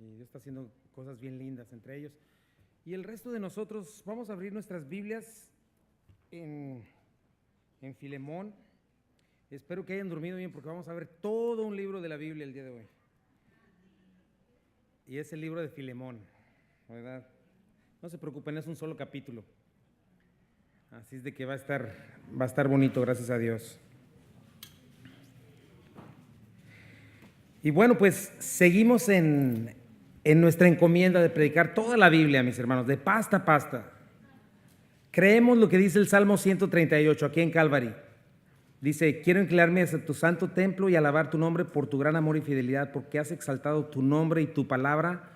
Y Dios está haciendo cosas bien lindas entre ellos. Y el resto de nosotros vamos a abrir nuestras Biblias en Filemón. Espero que hayan dormido bien porque vamos a ver todo un libro de la Biblia el día de hoy. Y es el libro de Filemón, ¿verdad? No se preocupen, es un solo capítulo. Así es de que va a estar bonito, gracias a Dios. Y bueno, pues seguimos en nuestra encomienda de predicar toda la Biblia, mis hermanos, de pasta a pasta. Creemos lo que dice el Salmo 138 aquí en Calvary. Dice: quiero inclinarme hacia tu santo templo y alabar tu nombre por tu gran amor y fidelidad, porque has exaltado tu nombre y tu palabra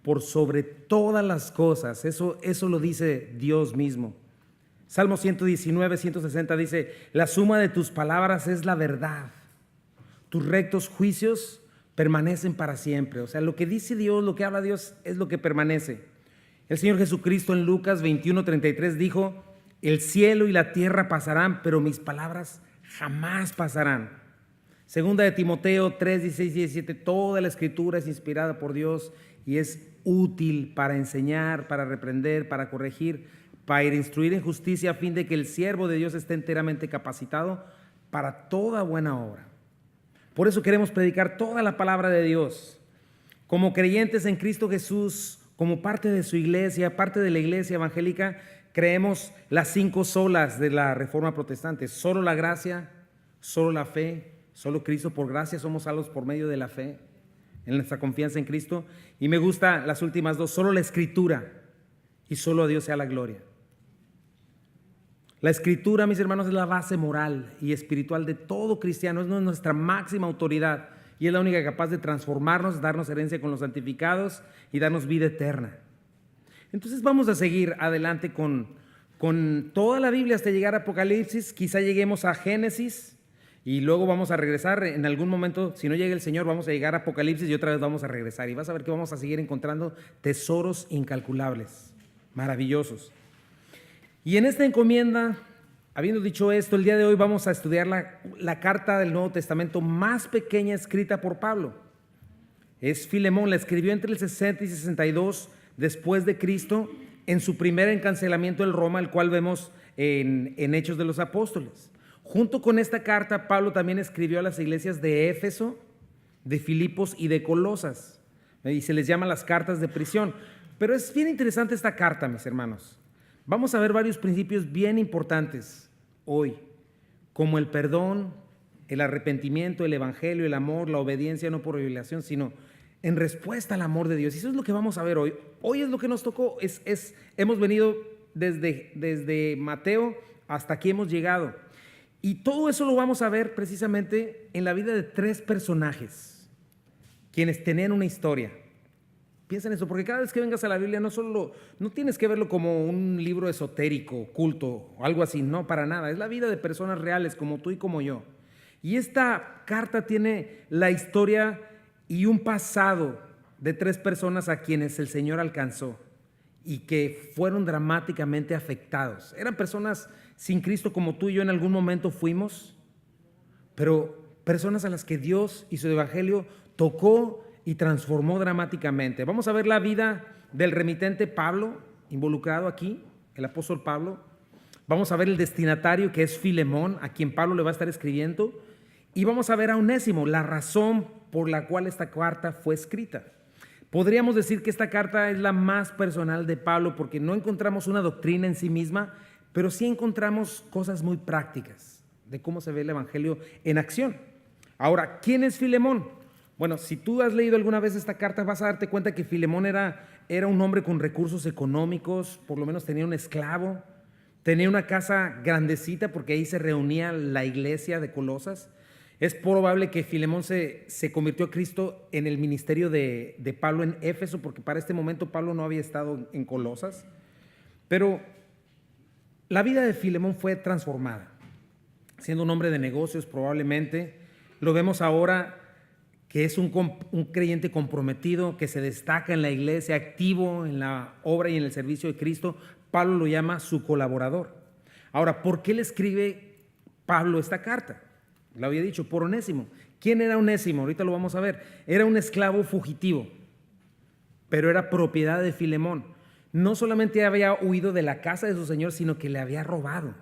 por sobre todas las cosas. Eso lo dice Dios mismo. Salmo 119, 160 dice: la suma de tus palabras es la verdad, tus rectos juicios permanecen para siempre. O sea, lo que dice Dios, lo que habla Dios es lo que permanece. El Señor Jesucristo en Lucas 21:33 dijo: el cielo y la tierra pasarán, pero mis palabras jamás pasarán. Segunda de Timoteo 3:16 y 17, toda la escritura es inspirada por Dios y es útil para enseñar, para reprender, para corregir, para instruir en justicia, a fin de que el siervo de Dios esté enteramente capacitado para toda buena obra. Por eso queremos predicar toda la palabra de Dios. Como creyentes en Cristo Jesús, como parte de su iglesia, parte de la iglesia evangélica, creemos las 5 solas de la Reforma Protestante: solo la gracia, solo la fe, solo Cristo. Por gracia somos salvos por medio de la fe, en nuestra confianza en Cristo. Y me gustan las últimas 2: solo la Escritura y solo a Dios sea la gloria. La Escritura, mis hermanos, es la base moral y espiritual de todo cristiano. Es nuestra máxima autoridad y es la única capaz de transformarnos, darnos herencia con los santificados y darnos vida eterna. Entonces vamos a seguir adelante con toda la Biblia hasta llegar a Apocalipsis. Quizá lleguemos a Génesis y luego vamos a regresar en algún momento. Si no llega el Señor, vamos a llegar a Apocalipsis y otra vez vamos a regresar. Y vas a ver que vamos a seguir encontrando tesoros incalculables, maravillosos. Y en esta encomienda, habiendo dicho esto, el día de hoy vamos a estudiar la carta del Nuevo Testamento más pequeña escrita por Pablo. Es Filemón. La escribió entre el 60 y 62 después de Cristo, en su primer encarcelamiento en Roma, el cual vemos en Hechos de los Apóstoles. Junto con esta carta, Pablo también escribió a las iglesias de Éfeso, de Filipos y de Colosas, y se les llama las cartas de prisión. Pero es bien interesante esta carta, mis hermanos. Vamos a ver varios principios bien importantes hoy, como el perdón, el arrepentimiento, el evangelio, el amor, la obediencia no por obligación, sino en respuesta al amor de Dios. Y eso es lo que vamos a ver hoy. Hoy es lo que nos tocó. Hemos venido desde Mateo hasta aquí hemos llegado. Y todo eso lo vamos a ver precisamente en la vida de 3 personajes, quienes tenían una historia. Piensa en eso, porque cada vez que vengas a la Biblia no tienes que verlo como un libro esotérico, oculto o algo así, no, para nada. Es la vida de personas reales como tú y como yo. Y esta carta tiene la historia y un pasado de 3 personas a quienes el Señor alcanzó y que fueron dramáticamente afectados. Eran personas sin Cristo como tú y yo en algún momento fuimos, pero personas a las que Dios y su evangelio tocó y transformó dramáticamente. Vamos a ver la vida del remitente Pablo, involucrado aquí, el apóstol Pablo. Vamos a ver el destinatario, que es Filemón, a quien Pablo le va a estar escribiendo. Y vamos a ver a Onésimo, la razón por la cual esta carta fue escrita. Podríamos decir que esta carta es la más personal de Pablo, porque no encontramos una doctrina en sí misma, pero sí encontramos cosas muy prácticas de cómo se ve el evangelio en acción. Ahora, ¿quién es Filemón? Bueno, si tú has leído alguna vez esta carta, vas a darte cuenta que Filemón era un hombre con recursos económicos. Por lo menos tenía un esclavo, tenía una casa grandecita porque ahí se reunía la iglesia de Colosas. Es probable que Filemón se convirtió a Cristo en el ministerio de Pablo en Éfeso, porque para este momento Pablo no había estado en Colosas. Pero la vida de Filemón fue transformada, siendo un hombre de negocios probablemente. Lo vemos ahora que es un creyente comprometido, que se destaca en la iglesia, activo en la obra y en el servicio de Cristo. Pablo lo llama su colaborador. Ahora, ¿por qué le escribe Pablo esta carta? Lo había dicho, por Onésimo. ¿Quién era Onésimo? Ahorita lo vamos a ver. Era un esclavo fugitivo. pero era propiedad de Filemón. No solamente había huido de la casa de su señor, sino que le había robado.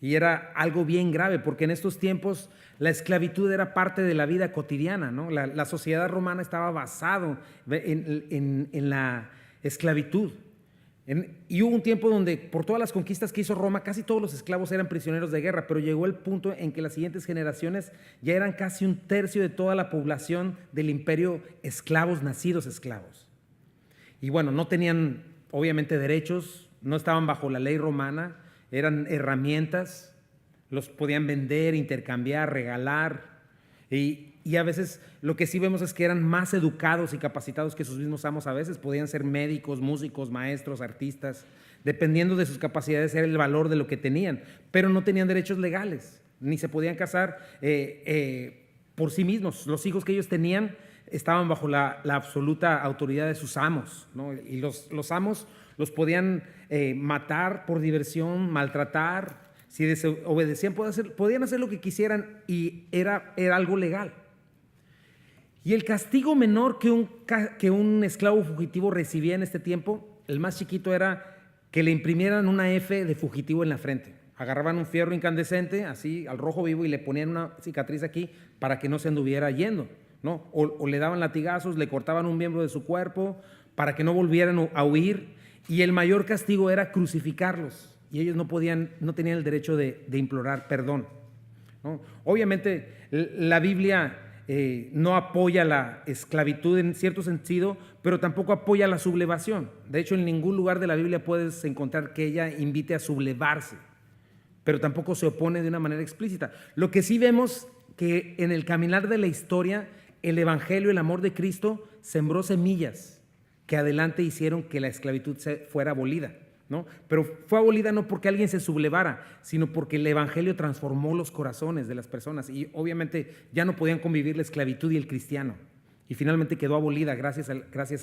Y era algo bien grave, porque en estos tiempos la esclavitud era parte de la vida cotidiana, ¿no? La sociedad romana estaba basada en la esclavitud. Y hubo un tiempo donde por todas las conquistas que hizo Roma, casi todos los esclavos eran prisioneros de guerra, pero llegó el punto en que las siguientes generaciones ya eran casi un tercio de toda la población del imperio esclavos, nacidos esclavos. Y bueno, no tenían obviamente derechos, no estaban bajo la ley romana, eran herramientas, los podían vender, intercambiar, regalar, y a veces lo que sí vemos es que eran más educados y capacitados que sus mismos amos. A veces podían ser médicos, músicos, maestros, artistas, dependiendo de sus capacidades era el valor de lo que tenían, pero no tenían derechos legales, ni se podían casar por sí mismos. Los hijos que ellos tenían estaban bajo la absoluta autoridad de sus amos, ¿no? Y los amos los podían matar por diversión, maltratar. Si desobedecían, podían hacer lo que quisieran, y era algo legal. Y el castigo menor que un esclavo fugitivo recibía en este tiempo, el más chiquito, era que le imprimieran una F de fugitivo en la frente. Agarraban un fierro incandescente, así al rojo vivo, y le ponían una cicatriz aquí para que no se anduviera yendo, ¿no? O le daban latigazos, le cortaban un miembro de su cuerpo para que no volvieran a huir. Y el mayor castigo era crucificarlos, y ellos no tenían el derecho de implorar perdón, ¿no? Obviamente la Biblia no apoya la esclavitud en cierto sentido, pero tampoco apoya la sublevación. De hecho, en ningún lugar de la Biblia puedes encontrar que ella invite a sublevarse, pero tampoco se opone de una manera explícita. Lo que sí vemos que en el caminar de la historia, el evangelio, el amor de Cristo sembró semillas que adelante hicieron que la esclavitud fuera abolida, ¿no? Pero fue abolida no porque alguien se sublevara, sino porque el evangelio transformó los corazones de las personas, y obviamente ya no podían convivir la esclavitud y el cristiano, y finalmente quedó abolida gracias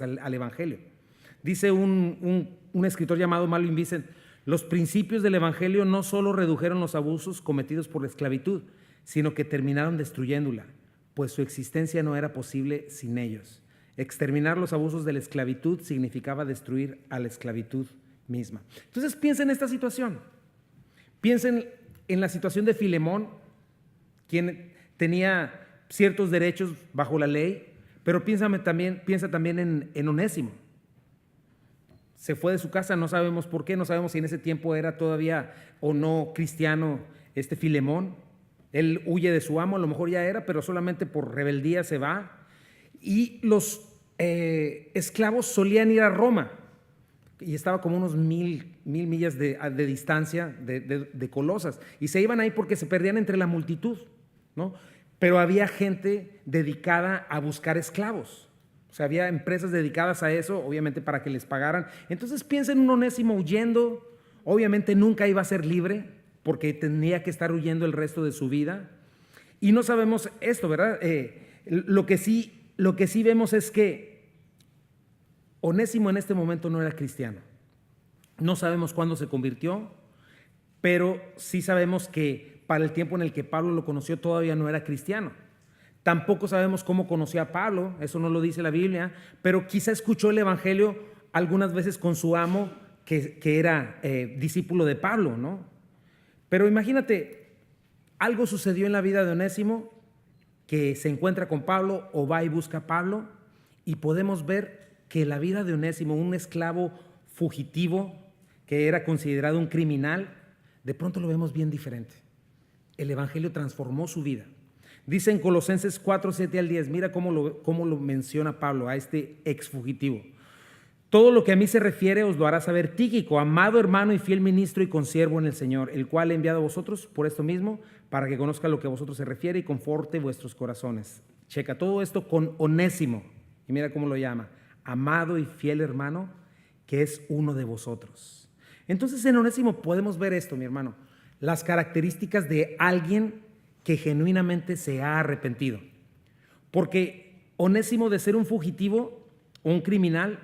al evangelio. Dice un escritor llamado Malvin Vincent: los principios del evangelio no solo redujeron los abusos cometidos por la esclavitud, sino que terminaron destruyéndola, pues su existencia no era posible sin ellos. Exterminar los abusos de la esclavitud significaba destruir a la esclavitud misma. Entonces piensa en esta situación. Piensen en la situación de Filemón, quien tenía ciertos derechos bajo la ley, pero piensa también en Onésimo. Se fue de su casa, no sabemos por qué, no sabemos si en ese tiempo era todavía o no cristiano Filemón. Él huye de su amo, a lo mejor ya era, pero solamente por rebeldía se va. Y los esclavos solían ir a Roma, y estaba como unos mil millas de distancia de Colosas, y se iban ahí porque se perdían entre la multitud, ¿no? Pero había gente dedicada a buscar esclavos, o sea, había empresas dedicadas a eso, obviamente para que les pagaran. Entonces piensa en un Onésimo huyendo. Obviamente nunca iba a ser libre, porque tenía que estar huyendo el resto de su vida, y no sabemos esto, ¿verdad? Lo que sí vemos es que Onésimo en este momento no era cristiano. No sabemos cuándo se convirtió, pero sí sabemos que para el tiempo en el que Pablo lo conoció todavía no era cristiano. Tampoco sabemos cómo conoció a Pablo, eso no lo dice la Biblia, pero quizá escuchó el evangelio algunas veces con su amo, que era discípulo de Pablo, ¿no? Pero imagínate, algo sucedió en la vida de Onésimo, que se encuentra con Pablo o va y busca a Pablo, y podemos ver que la vida de Onésimo, un esclavo fugitivo que era considerado un criminal, de pronto lo vemos bien diferente. El evangelio transformó su vida. Dice en Colosenses 4, 7 al 10, mira cómo lo menciona Pablo a este ex fugitivo. Todo lo que a mí se refiere os lo hará saber Tíquico, amado hermano y fiel ministro y consiervo en el Señor, el cual he enviado a vosotros por esto mismo, para que conozca lo que a vosotros se refiere y conforte vuestros corazones. Checa todo esto con Onésimo, y mira cómo lo llama: amado y fiel hermano, que es uno de vosotros. Entonces en Onésimo podemos ver esto, mi hermano, las características de alguien que genuinamente se ha arrepentido. Porque Onésimo, de ser un fugitivo o un criminal,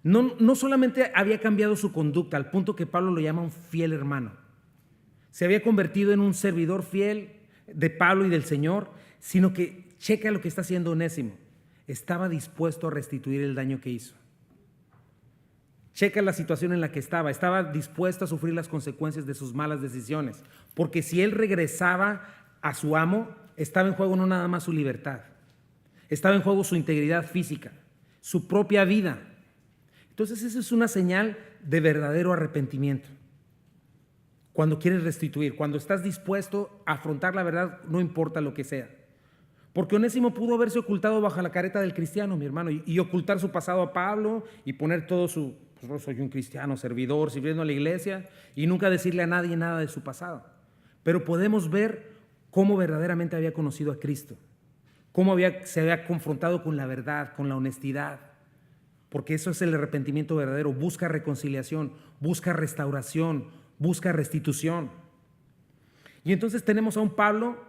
no solamente había cambiado su conducta al punto que Pablo lo llama un fiel hermano. Se había convertido en un servidor fiel de Pablo y del Señor, sino que checa lo que está haciendo Onésimo. Estaba dispuesto a restituir el daño que hizo. Checa la situación en la que estaba. Estaba dispuesto a sufrir las consecuencias de sus malas decisiones. Porque si él regresaba a su amo, estaba en juego no nada más su libertad. Estaba en juego su integridad física, su propia vida. Entonces esa es una señal de verdadero arrepentimiento. Cuando quieres restituir, cuando estás dispuesto a afrontar la verdad, no importa lo que sea. Porque Onésimo pudo haberse ocultado bajo la careta del cristiano, mi hermano, y ocultar su pasado a Pablo y poner todo su, pues yo soy un cristiano, servidor, sirviendo a la iglesia, y nunca decirle a nadie nada de su pasado. Pero podemos ver cómo verdaderamente había conocido a Cristo, cómo se había confrontado con la verdad, con la honestidad, porque eso es el arrepentimiento verdadero. Busca reconciliación, busca restauración, busca restitución. Y entonces tenemos a un Pablo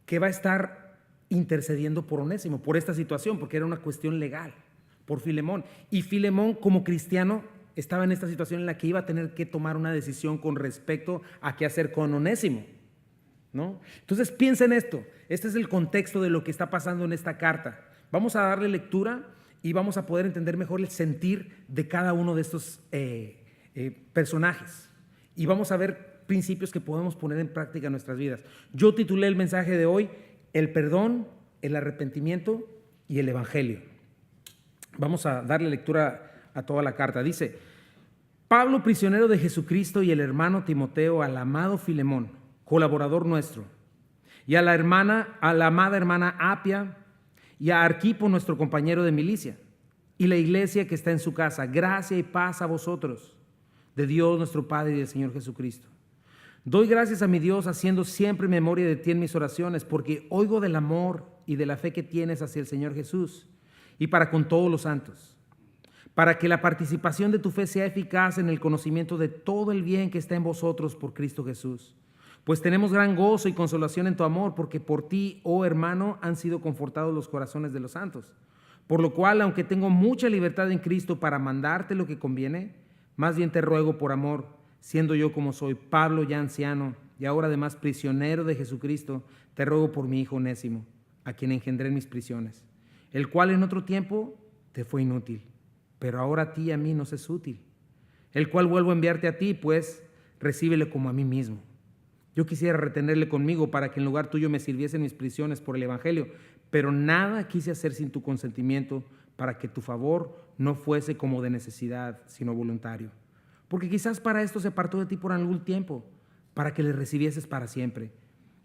que va a estar intercediendo por Onésimo, por esta situación, porque era una cuestión legal, por Filemón. Y Filemón, como cristiano, estaba en esta situación en la que iba a tener que tomar una decisión con respecto a qué hacer con Onésimo, ¿no? Entonces piensa en esto. Este es el contexto de lo que está pasando en esta carta. Vamos a darle lectura y vamos a poder entender mejor el sentir de cada uno de estos personajes. Y vamos a ver principios que podemos poner en práctica en nuestras vidas. Yo titulé el mensaje de hoy: el perdón, el arrepentimiento y el evangelio. Vamos a darle lectura a toda la carta. Dice: Pablo, prisionero de Jesucristo, y el hermano Timoteo, al amado Filemón, colaborador nuestro, y a la amada hermana Apia, y a Arquipo, nuestro compañero de milicia, y la iglesia que está en su casa, gracia y paz a vosotros, de Dios nuestro Padre y del Señor Jesucristo. Doy gracias a mi Dios, haciendo siempre memoria de ti en mis oraciones, porque oigo del amor y de la fe que tienes hacia el Señor Jesús, y para con todos los santos, para que la participación de tu fe sea eficaz en el conocimiento de todo el bien que está en vosotros por Cristo Jesús. Pues tenemos gran gozo y consolación en tu amor, porque por ti, oh hermano, han sido confortados los corazones de los santos. Por lo cual, aunque tengo mucha libertad en Cristo para mandarte lo que conviene, más bien te ruego por amor, siendo yo como soy, Pablo ya anciano, y ahora además prisionero de Jesucristo, te ruego por mi hijo Onésimo, a quien engendré en mis prisiones, el cual en otro tiempo te fue inútil, pero ahora a ti y a mí nos es útil, el cual vuelvo a enviarte a ti, pues recíbele como a mí mismo. Yo quisiera retenerle conmigo para que en lugar tuyo me sirviese en mis prisiones por el evangelio, pero nada quise hacer sin tu consentimiento, para que tu favor no fuese como de necesidad, sino voluntario. Porque quizás para esto se apartó de ti por algún tiempo, para que le recibieses para siempre.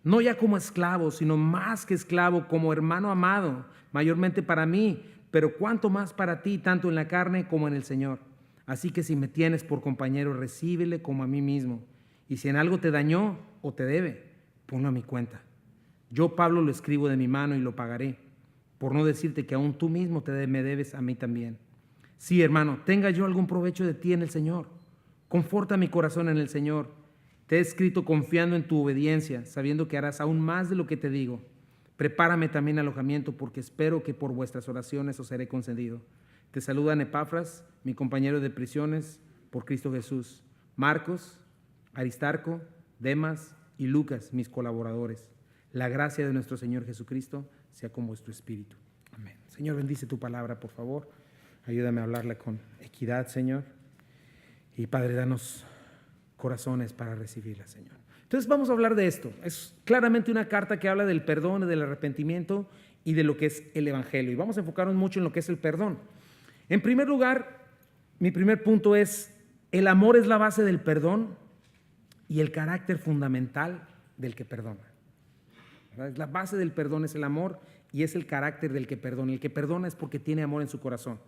No ya como esclavo, sino más que esclavo, como hermano amado, mayormente para mí, pero cuanto más para ti, tanto en la carne como en el Señor. Así que si me tienes por compañero, recíbele como a mí mismo. Y si en algo te dañó o te debe, ponlo a mi cuenta. Yo, Pablo, lo escribo de mi mano y lo pagaré, por no decirte que aún tú mismo me debes a mí también. Sí, hermano, tenga yo algún provecho de ti en el Señor. Conforta mi corazón en el Señor. Te he escrito confiando en tu obediencia, sabiendo que harás aún más de lo que te digo. Prepárame también alojamiento, porque espero que por vuestras oraciones os seré concedido. Te saludan Epafras, mi compañero de prisiones, por Cristo Jesús, Marcos, Aristarco, Demas y Lucas, mis colaboradores. La gracia de nuestro Señor Jesucristo sea con vuestro espíritu. Amén. Señor, bendice tu palabra, por favor. Ayúdame a hablarla con equidad, Señor. Y Padre, danos corazones para recibirla, Señor. Entonces vamos a hablar de esto. Es claramente una carta que habla del perdón, del arrepentimiento y de lo que es el evangelio. Y vamos a enfocarnos mucho en lo que es el perdón. En primer lugar, mi primer punto es: el amor es la base del perdón y el carácter fundamental del que perdona. ¿Verdad? La base del perdón es el amor y es el carácter del que perdona. El que perdona es porque tiene amor en su corazón.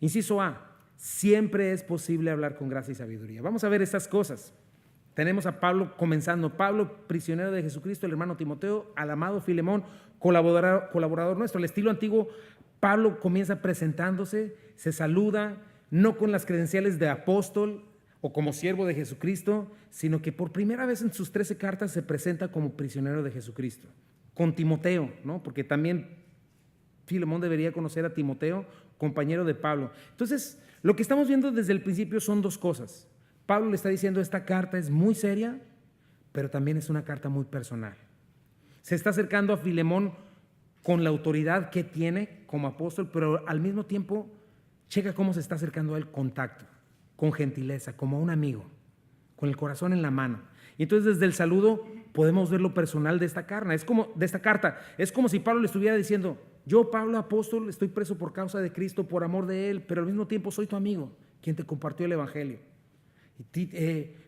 Inciso A: siempre es posible hablar con gracia y sabiduría. Vamos a ver estas cosas. Tenemos a Pablo comenzando. Pablo, prisionero de Jesucristo, el hermano Timoteo, al amado Filemón, colaborador nuestro. Al estilo antiguo, Pablo comienza presentándose, se saluda, no con las credenciales de apóstol o como siervo de Jesucristo, sino que por primera vez en sus 13 cartas se presenta como prisionero de Jesucristo. Con Timoteo, ¿no? Porque también Filemón debería conocer a Timoteo, compañero de Pablo. Entonces, lo que estamos viendo desde el principio son dos cosas. Pablo le está diciendo: esta carta es muy seria, pero también es una carta muy personal. Se está acercando a Filemón con la autoridad que tiene como apóstol, pero al mismo tiempo checa cómo se está acercando a él contacto, con gentileza, como a un amigo, con el corazón en la mano. Y entonces desde el saludo podemos ver lo personal de esta carta. Es como si Pablo le estuviera diciendo: yo, Pablo, apóstol, estoy preso por causa de Cristo, por amor de Él, pero al mismo tiempo soy tu amigo, quien te compartió el Evangelio.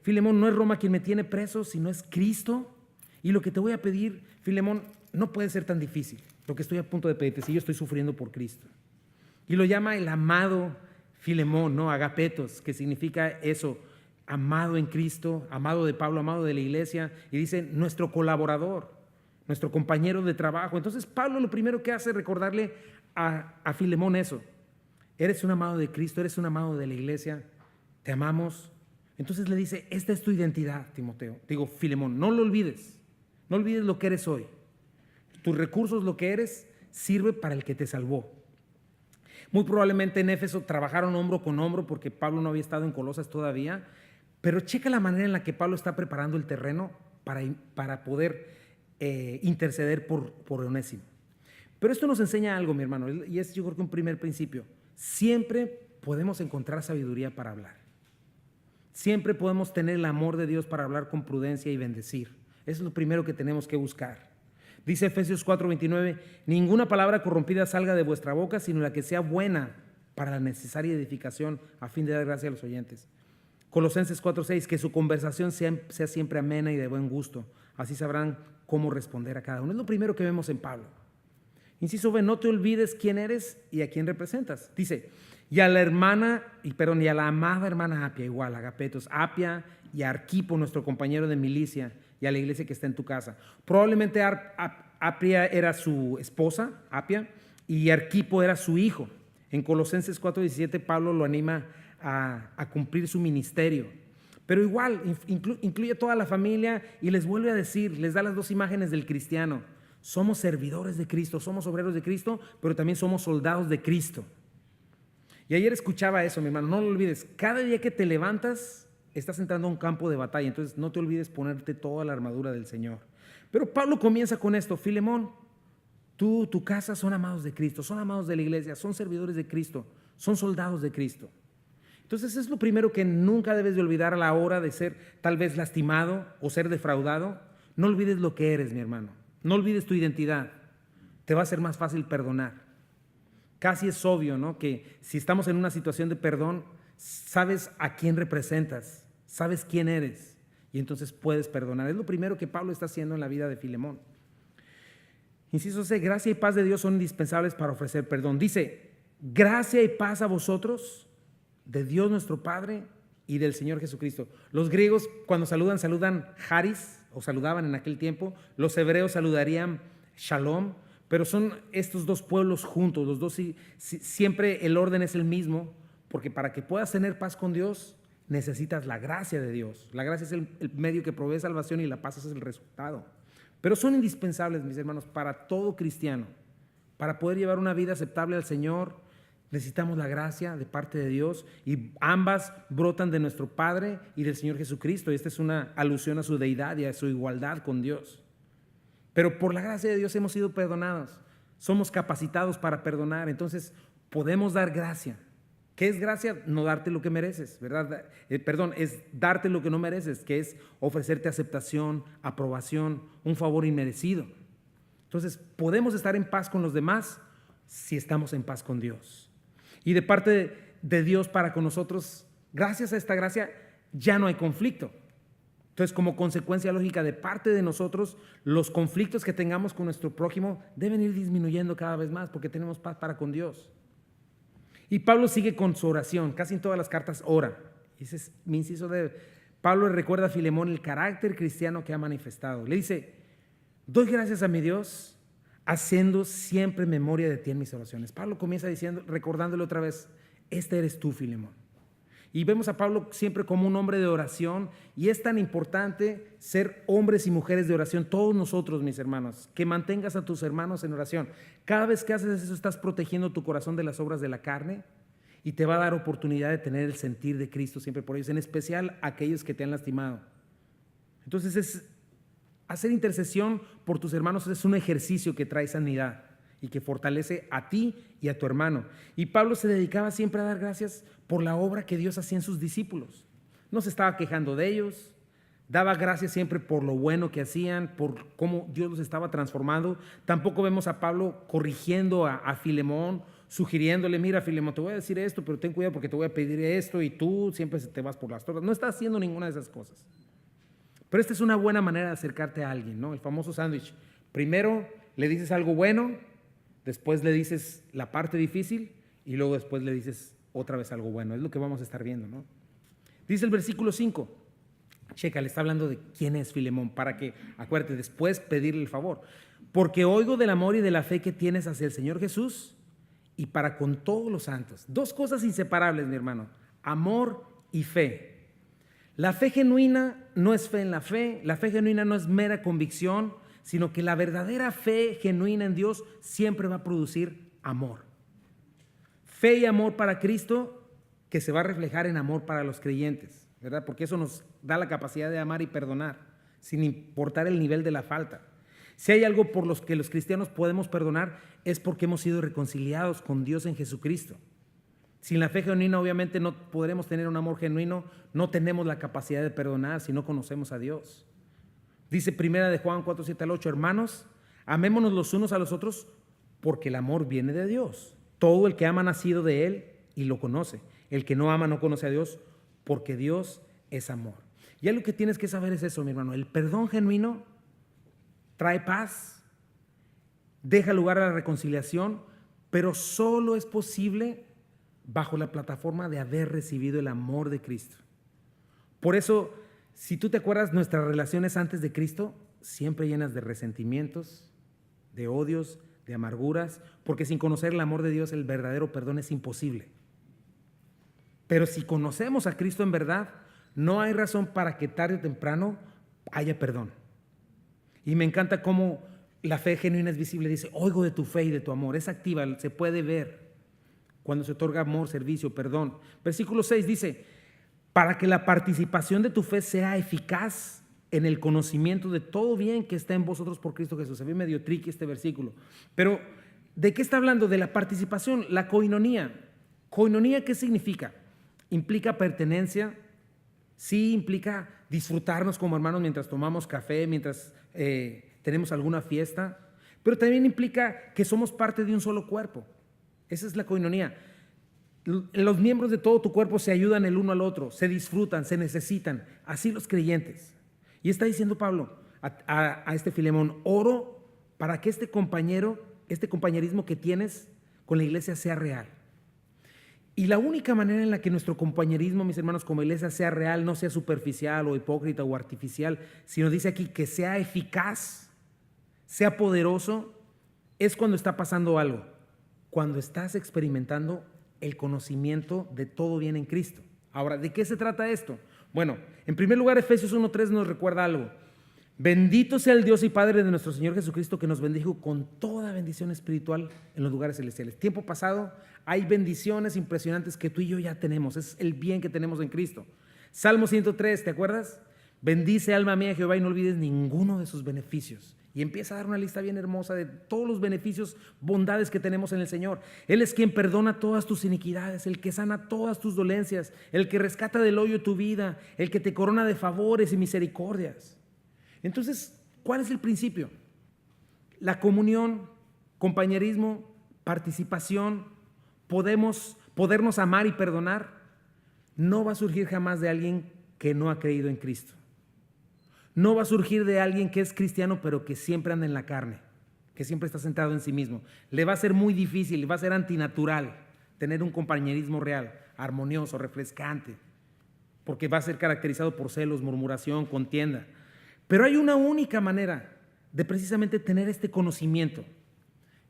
Filemón, no es Roma quien me tiene preso, sino es Cristo. Y lo que te voy a pedir, Filemón, no puede ser tan difícil. Lo que estoy a punto de pedirte, si yo estoy sufriendo por Cristo. Y lo llama el amado Filemón, ¿no? Agapetos, que significa eso, amado en Cristo, amado de Pablo, amado de la iglesia. Y dice, nuestro colaborador, nuestro compañero de trabajo. Entonces Pablo lo primero que hace es recordarle a Filemón eso. Eres un amado de Cristo, eres un amado de la iglesia, te amamos. Entonces le dice, esta es tu identidad, Filemón, no lo olvides. No olvides lo que eres hoy. Tus recursos, lo que eres, sirve para el que te salvó. Muy probablemente en Éfeso trabajaron hombro con hombro porque Pablo no había estado en Colosas todavía, pero checa la manera en la que Pablo está preparando el terreno para poder interceder por Onésimo. Pero esto nos enseña algo, mi hermano, y es yo creo que un primer principio. Siempre podemos encontrar sabiduría para hablar. Siempre podemos tener el amor de Dios para hablar con prudencia y bendecir. Eso es lo primero que tenemos que buscar. Dice Efesios 4:29, ninguna palabra corrompida salga de vuestra boca, sino la que sea buena para la necesaria edificación, a fin de dar gracia a los oyentes. Colosenses 4:6, que su conversación sea siempre amena y de buen gusto. Así sabrán cómo responder a cada uno. Es lo primero que vemos en Pablo. Inciso B, no te olvides quién eres y a quién representas. Dice, y a la amada hermana Apia, igual, Agapetos, Apia y a Arquipo, nuestro compañero de milicia, y a la iglesia que está en tu casa. Probablemente Apia era su esposa, Apia, y Arquipo era su hijo. En Colosenses 4:17 Pablo lo anima a cumplir su ministerio. Pero igual, incluye toda la familia y les vuelve a decir, les da las dos imágenes del cristiano. Somos servidores de Cristo, somos obreros de Cristo, pero también somos soldados de Cristo. Y ayer escuchaba eso, mi hermano, no lo olvides. Cada día que te levantas, estás entrando a un campo de batalla, entonces no te olvides ponerte toda la armadura del Señor. Pero Pablo comienza con esto, Filemón, tu casa son amados de Cristo, son amados de la iglesia, son servidores de Cristo, son soldados de Cristo. Entonces es lo primero que nunca debes de olvidar a la hora de ser tal vez lastimado o ser defraudado. No olvides lo que eres, mi hermano. No olvides tu identidad. Te va a ser más fácil perdonar. Casi es obvio, ¿no? Que si estamos en una situación de perdón, sabes a quién representas, sabes quién eres y entonces puedes perdonar. Es lo primero que Pablo está haciendo en la vida de Filemón. Inciso C, gracia y paz de Dios son indispensables para ofrecer perdón. Dice, gracia y paz a vosotros, de Dios nuestro Padre y del Señor Jesucristo. Los griegos cuando saludan charis, o saludaban en aquel tiempo. Los hebreos saludarían shalom, pero son estos dos pueblos juntos, los dos siempre el orden es el mismo, porque para que puedas tener paz con Dios necesitas la gracia de Dios. La gracia es el medio que provee salvación y la paz es el resultado. Pero son indispensables, mis hermanos, para todo cristiano. Para poder llevar una vida aceptable al Señor, necesitamos la gracia de parte de Dios y ambas brotan de nuestro Padre y del Señor Jesucristo. Y esta es una alusión a su deidad y a su igualdad con Dios. Pero por la gracia de Dios hemos sido perdonados. Somos capacitados para perdonar. Entonces podemos dar gracia. ¿Qué es gracia? No darte lo que mereces, ¿verdad? Es darte lo que no mereces, que es ofrecerte aceptación, aprobación, un favor inmerecido. Entonces podemos estar en paz con los demás si estamos en paz con Dios. Y de parte de Dios para con nosotros, gracias a esta gracia, ya no hay conflicto. Entonces, como consecuencia lógica de parte de nosotros, los conflictos que tengamos con nuestro prójimo deben ir disminuyendo cada vez más porque tenemos paz para con Dios. Y Pablo sigue con su oración, casi en todas las cartas ora. Ese es mi inciso de Pablo le recuerda a Filemón el carácter cristiano que ha manifestado. Le dice, doy gracias a mi Dios, haciendo siempre memoria de ti en mis oraciones. Pablo comienza diciendo, recordándole otra vez, este eres tú, Filemón. Y vemos a Pablo siempre como un hombre de oración, y es tan importante ser hombres y mujeres de oración, todos nosotros, mis hermanos, que mantengas a tus hermanos en oración. Cada vez que haces eso, estás protegiendo tu corazón de las obras de la carne y te va a dar oportunidad de tener el sentir de Cristo siempre por ellos, en especial aquellos que te han lastimado. Entonces hacer intercesión por tus hermanos es un ejercicio que trae sanidad y que fortalece a ti y a tu hermano. Y Pablo se dedicaba siempre a dar gracias por la obra que Dios hacía en sus discípulos. No se estaba quejando de ellos, daba gracias siempre por lo bueno que hacían, por cómo Dios los estaba transformando. Tampoco vemos a Pablo corrigiendo a Filemón, sugiriéndole, mira Filemón, te voy a decir esto, pero ten cuidado porque te voy a pedir esto y tú siempre te vas por las tortas. No está haciendo ninguna de esas cosas. Pero esta es una buena manera de acercarte a alguien, ¿no? El famoso sándwich. Primero le dices algo bueno, después le dices la parte difícil y luego después le dices otra vez algo bueno. Es lo que vamos a estar viendo, ¿no? Dice el versículo 5. Checa, le está hablando de quién es Filemón, para que, acuérdate, después pedirle el favor. Porque oigo del amor y de la fe que tienes hacia el Señor Jesús y para con todos los santos. Dos cosas inseparables, mi hermano: amor y fe. La fe genuina no es fe en la fe genuina no es mera convicción, sino que la verdadera fe genuina en Dios siempre va a producir amor. Fe y amor para Cristo que se va a reflejar en amor para los creyentes, ¿verdad? Porque eso nos da la capacidad de amar y perdonar, sin importar el nivel de la falta. Si hay algo por los que los cristianos podemos perdonar, es porque hemos sido reconciliados con Dios en Jesucristo. Sin la fe genuina, obviamente, no podremos tener un amor genuino, no tenemos la capacidad de perdonar si no conocemos a Dios. Dice primera de Juan 4, 7 al 8, hermanos, amémonos los unos a los otros, porque el amor viene de Dios. Todo el que ama ha nacido de Él y lo conoce. El que no ama no conoce a Dios, porque Dios es amor. Y algo que tienes que saber es eso, mi hermano: el perdón genuino trae paz, deja lugar a la reconciliación, pero solo es posible bajo la plataforma de haber recibido el amor de Cristo. Por eso, si tú te acuerdas, nuestras relaciones antes de Cristo siempre llenas de resentimientos, de odios, de amarguras, porque sin conocer el amor de Dios, el verdadero perdón es imposible. Pero si conocemos a Cristo en verdad, no hay razón para que tarde o temprano haya perdón. Y me encanta cómo la fe genuina es visible. Dice, oigo de tu fe y de tu amor. Es activa, se puede ver cuando se otorga amor, servicio, perdón. Versículo 6 dice, para que la participación de tu fe sea eficaz en el conocimiento de todo bien que está en vosotros por Cristo Jesús. Se ve medio tricky este versículo. Pero, ¿de qué está hablando? De la participación, la coinonía. ¿Coinonía qué significa? Implica pertenencia, sí implica disfrutarnos como hermanos mientras tomamos café, mientras tenemos alguna fiesta, pero también implica que somos parte de un solo cuerpo. Esa es la coinonía. Los miembros de todo tu cuerpo se ayudan el uno al otro, se disfrutan, se necesitan, así los creyentes. Y está diciendo Pablo a este Filemón, oro para que este compañerismo que tienes con la iglesia sea real. Y la única manera en la que nuestro compañerismo, mis hermanos, como iglesia sea real, no sea superficial o hipócrita o artificial, sino dice aquí que sea eficaz, sea poderoso, es cuando está pasando algo, cuando estás experimentando el conocimiento de todo bien en Cristo. Ahora, ¿de qué se trata esto? Bueno, en primer lugar, Efesios 1:3 nos recuerda algo. Bendito sea el Dios y Padre de nuestro Señor Jesucristo, que nos bendijo con toda bendición espiritual en los lugares celestiales. Tiempo pasado, hay bendiciones impresionantes que tú y yo ya tenemos. Es el bien que tenemos en Cristo. Salmo 103, ¿te acuerdas? Bendice alma mía Jehová y no olvides ninguno de sus beneficios. Y empieza a dar una lista bien hermosa de todos los beneficios, bondades que tenemos en el Señor. Él es quien perdona todas tus iniquidades, el que sana todas tus dolencias, el que rescata del hoyo tu vida, el que te corona de favores y misericordias. Entonces, ¿cuál es el principio? La comunión, compañerismo, participación, podernos amar y perdonar, no va a surgir jamás de alguien que no ha creído en Cristo. No va a surgir de alguien que es cristiano pero que siempre anda en la carne, que siempre está centrado en sí mismo. Le va a ser muy difícil, le va a ser antinatural tener un compañerismo real, armonioso, refrescante, porque va a ser caracterizado por celos, murmuración, contienda. Pero hay una única manera de precisamente tener este conocimiento.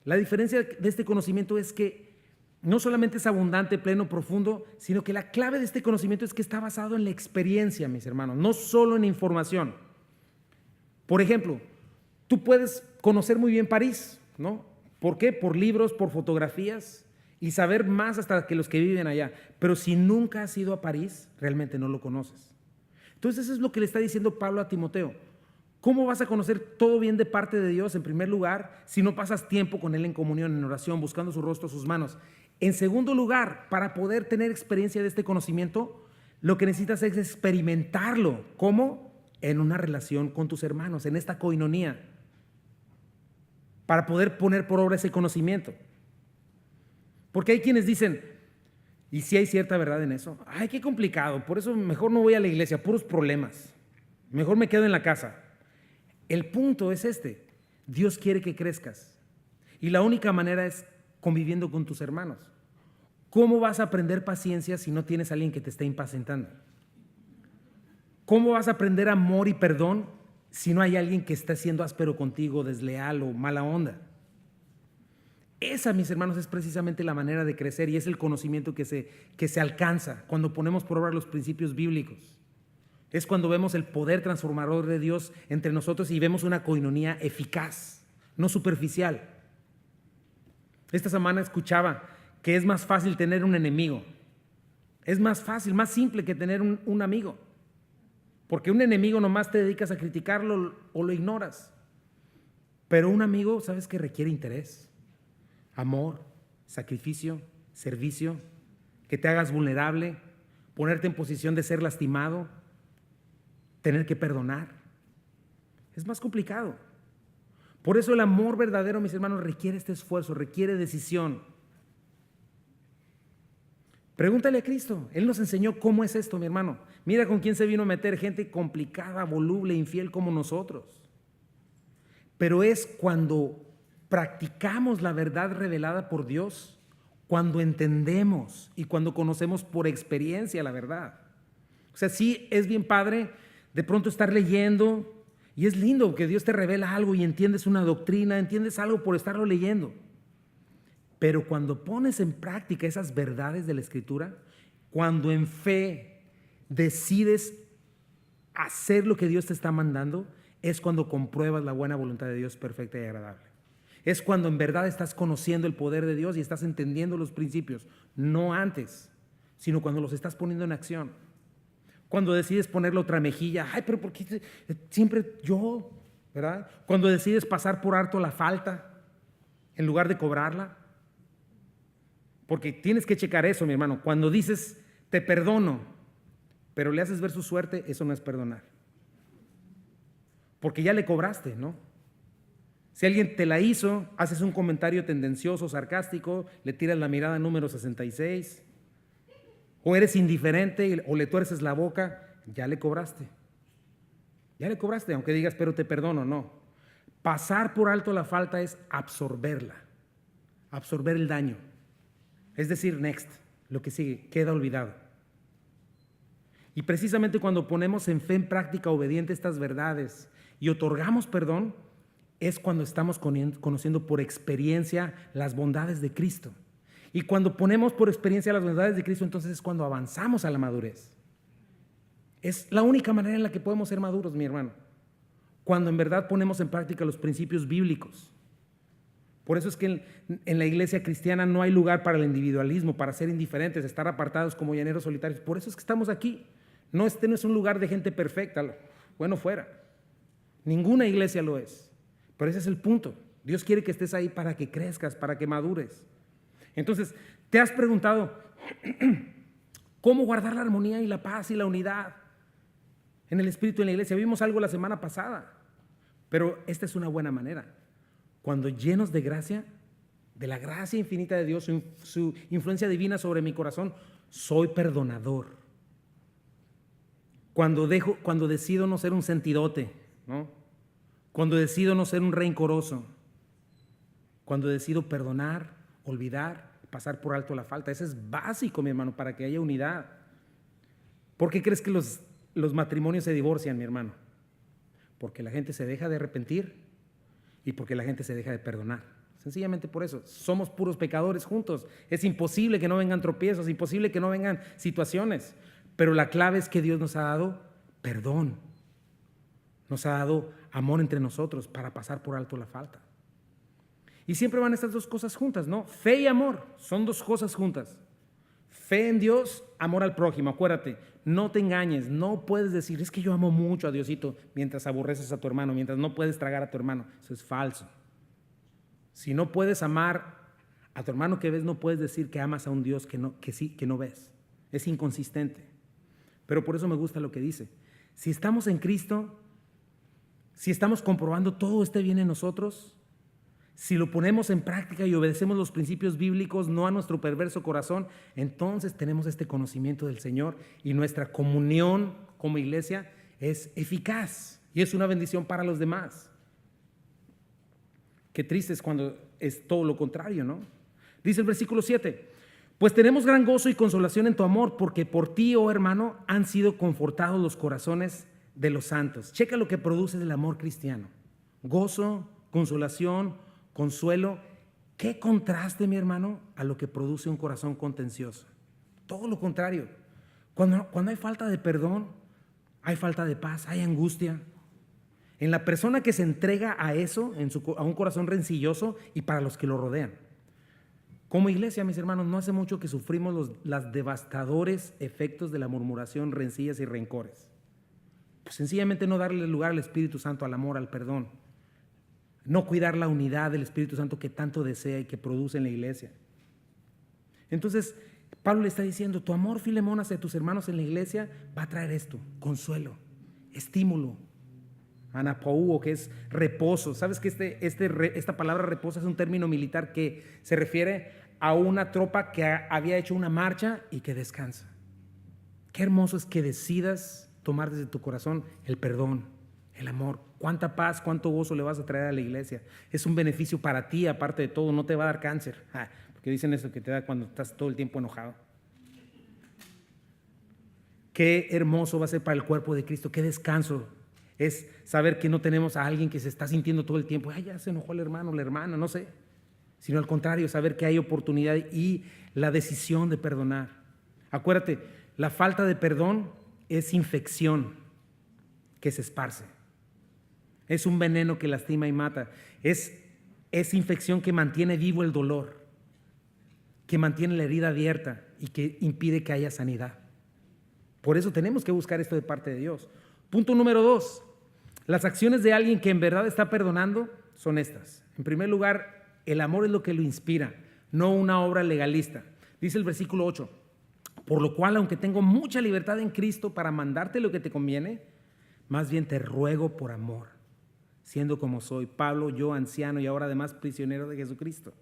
La diferencia de este conocimiento es que no solamente es abundante, pleno, profundo, sino que la clave de este conocimiento es que está basado en la experiencia, mis hermanos, no solo en información. Por ejemplo, tú puedes conocer muy bien París, ¿no? ¿Por qué? Por libros, por fotografías y saber más hasta que los que viven allá. Pero si nunca has ido a París, realmente no lo conoces. Entonces eso es lo que le está diciendo Pablo a Timoteo. ¿Cómo vas a conocer todo bien de parte de Dios, en primer lugar, si no pasas tiempo con Él en comunión, en oración, buscando su rostro, sus manos? En segundo lugar, para poder tener experiencia de este conocimiento, lo que necesitas es experimentarlo. ¿Cómo? En una relación con tus hermanos, en esta coinonía, para poder poner por obra ese conocimiento. Porque hay quienes dicen, y sí hay cierta verdad en eso, ay, qué complicado, por eso mejor no voy a la iglesia, puros problemas, mejor me quedo en la casa. El punto es este: Dios quiere que crezcas, y la única manera es conviviendo con tus hermanos. ¿Cómo vas a aprender paciencia si no tienes a alguien que te esté impacientando? ¿Cómo vas a aprender amor y perdón si no hay alguien que esté siendo áspero contigo, desleal o mala onda? Esa, mis hermanos, es precisamente la manera de crecer, y es el conocimiento que se alcanza cuando ponemos por obra los principios bíblicos. Es cuando vemos el poder transformador de Dios entre nosotros y vemos una coinonía eficaz, no superficial. Esta semana escuchaba que es más fácil tener un enemigo. Es más fácil, más simple que tener un amigo. Porque un enemigo nomás te dedicas a criticarlo o lo ignoras. Pero un amigo, ¿sabes qué? Requiere interés, amor, sacrificio, servicio, que te hagas vulnerable, ponerte en posición de ser lastimado, tener que perdonar. Es más complicado. Por eso el amor verdadero, mis hermanos, requiere este esfuerzo, requiere decisión. Pregúntale a Cristo. Él nos enseñó cómo es esto, mi hermano. Mira con quién se vino a meter: gente complicada, voluble, infiel como nosotros. Pero es cuando practicamos la verdad revelada por Dios, cuando entendemos y cuando conocemos por experiencia la verdad. O sea, sí es bien padre de pronto estar leyendo, y es lindo que Dios te revela algo y entiendes una doctrina, entiendes algo por estarlo leyendo. Pero cuando pones en práctica esas verdades de la Escritura, cuando en fe decides hacer lo que Dios te está mandando, es cuando compruebas la buena voluntad de Dios perfecta y agradable. Es cuando en verdad estás conociendo el poder de Dios y estás entendiendo los principios, no antes, sino cuando los estás poniendo en acción. Cuando decides ponerle otra mejilla, ay, pero ¿por qué siempre yo? ¿Verdad? Cuando decides pasar por alto la falta en lugar de cobrarla. Porque tienes que checar eso, mi hermano. Cuando dices, te perdono, pero le haces ver su suerte, eso no es perdonar. Porque ya le cobraste, ¿no? Si alguien te la hizo, haces un comentario tendencioso, sarcástico, le tiras la mirada número 66, o eres indiferente o le tuerces la boca, ya le cobraste. Ya le cobraste, aunque digas, pero te perdono, no. Pasar por alto la falta es absorberla, absorber el daño. Es decir, next, lo que sigue, queda olvidado. Y precisamente cuando ponemos en fe en práctica obediente estas verdades y otorgamos perdón, es cuando estamos conociendo por experiencia las bondades de Cristo. Y cuando ponemos por experiencia las bondades de Cristo, entonces es cuando avanzamos a la madurez. Es la única manera en la que podemos ser maduros, mi hermano, cuando en verdad ponemos en práctica los principios bíblicos. Por eso es que en la iglesia cristiana no hay lugar para el individualismo, para ser indiferentes, estar apartados como llaneros solitarios. Por eso es que estamos aquí. No, este no es un lugar de gente perfecta, bueno fuera. Ninguna iglesia lo es. Pero ese es el punto. Dios quiere que estés ahí para que crezcas, para que madures. Entonces, ¿te has preguntado cómo guardar la armonía y la paz y la unidad en el espíritu en la iglesia? Vimos algo la semana pasada, pero esta es una buena manera. Cuando llenos de gracia, de la gracia infinita de Dios, su influencia divina sobre mi corazón, soy perdonador. Cuando decido no ser un sentidote, ¿no? Cuando decido no ser un rencoroso, cuando decido perdonar, olvidar, pasar por alto la falta. Eso es básico, mi hermano, para que haya unidad. ¿Por qué crees que los matrimonios se divorcian, mi hermano? Porque la gente se deja de arrepentir y porque la gente se deja de perdonar. Sencillamente por eso. Somos puros pecadores juntos. Es imposible que no vengan tropiezos, es imposible que no vengan situaciones. Pero la clave es que Dios nos ha dado perdón. Nos ha dado amor entre nosotros para pasar por alto la falta. Y siempre van estas dos cosas juntas, ¿no? Fe y amor son dos cosas juntas. Fe en Dios, amor al prójimo. Acuérdate, no te engañes. No puedes decir, es que yo amo mucho a Diosito mientras aborreces a tu hermano, mientras no puedes tragar a tu hermano. Eso es falso. Si no puedes amar a tu hermano que ves, no puedes decir que amas a un Dios que no ves. Es inconsistente. Pero por eso me gusta lo que dice. Si estamos en Cristo, si estamos comprobando todo este bien en nosotros, si lo ponemos en práctica y obedecemos los principios bíblicos, no a nuestro perverso corazón, entonces tenemos este conocimiento del Señor y nuestra comunión como iglesia es eficaz y es una bendición para los demás. Qué triste es cuando es todo lo contrario, ¿no? Dice el versículo 7, pues tenemos gran gozo y consolación en tu amor, porque por ti, oh hermano, han sido confortados los corazones de los santos. Checa lo que produce el amor cristiano. Gozo, consolación, consuelo. Qué contraste, mi hermano, a lo que produce un corazón contencioso. Todo lo contrario. Cuando hay falta de perdón, hay falta de paz, hay angustia. En la persona que se entrega a eso, a un corazón rencilloso y para los que lo rodean. Como iglesia, mis hermanos, no hace mucho que sufrimos los devastadores efectos de la murmuración, rencillas y rencores. Pues sencillamente no darle lugar al Espíritu Santo, al amor, al perdón. No cuidar la unidad del Espíritu Santo que tanto desea y que produce en la iglesia. Entonces, Pablo le está diciendo, tu amor, Filemón, hacia tus hermanos en la iglesia va a traer esto, consuelo, estímulo, anapouo, que es reposo. ¿Sabes que esta palabra reposo es un término militar que se refiere a una tropa que había hecho una marcha y que descansa? Qué hermoso es que decidas tomar desde tu corazón el perdón, el amor. Cuánta paz, cuánto gozo le vas a traer a la iglesia. Es un beneficio para ti, aparte de todo, no te va a dar cáncer. Porque dicen eso que te da cuando estás todo el tiempo enojado. Qué hermoso va a ser para el cuerpo de Cristo, qué descanso es saber que no tenemos a alguien que se está sintiendo todo el tiempo, ya se enojó el hermano, la hermana, no sé, sino al contrario, saber que hay oportunidad y la decisión de perdonar. Acuérdate, la falta de perdón es infección que se esparce, es un veneno que lastima y mata, es infección que mantiene vivo el dolor, que mantiene la herida abierta y que impide que haya sanidad. Por eso tenemos que buscar esto de parte de Dios. Punto número 2. Las acciones de alguien que en verdad está perdonando son estas. En primer lugar, el amor es lo que lo inspira, no una obra legalista. Dice el versículo 8, por lo cual, aunque tengo mucha libertad en Cristo para mandarte lo que te conviene, más bien te ruego por amor, siendo como soy, Pablo, yo anciano y ahora además prisionero de Jesucristo.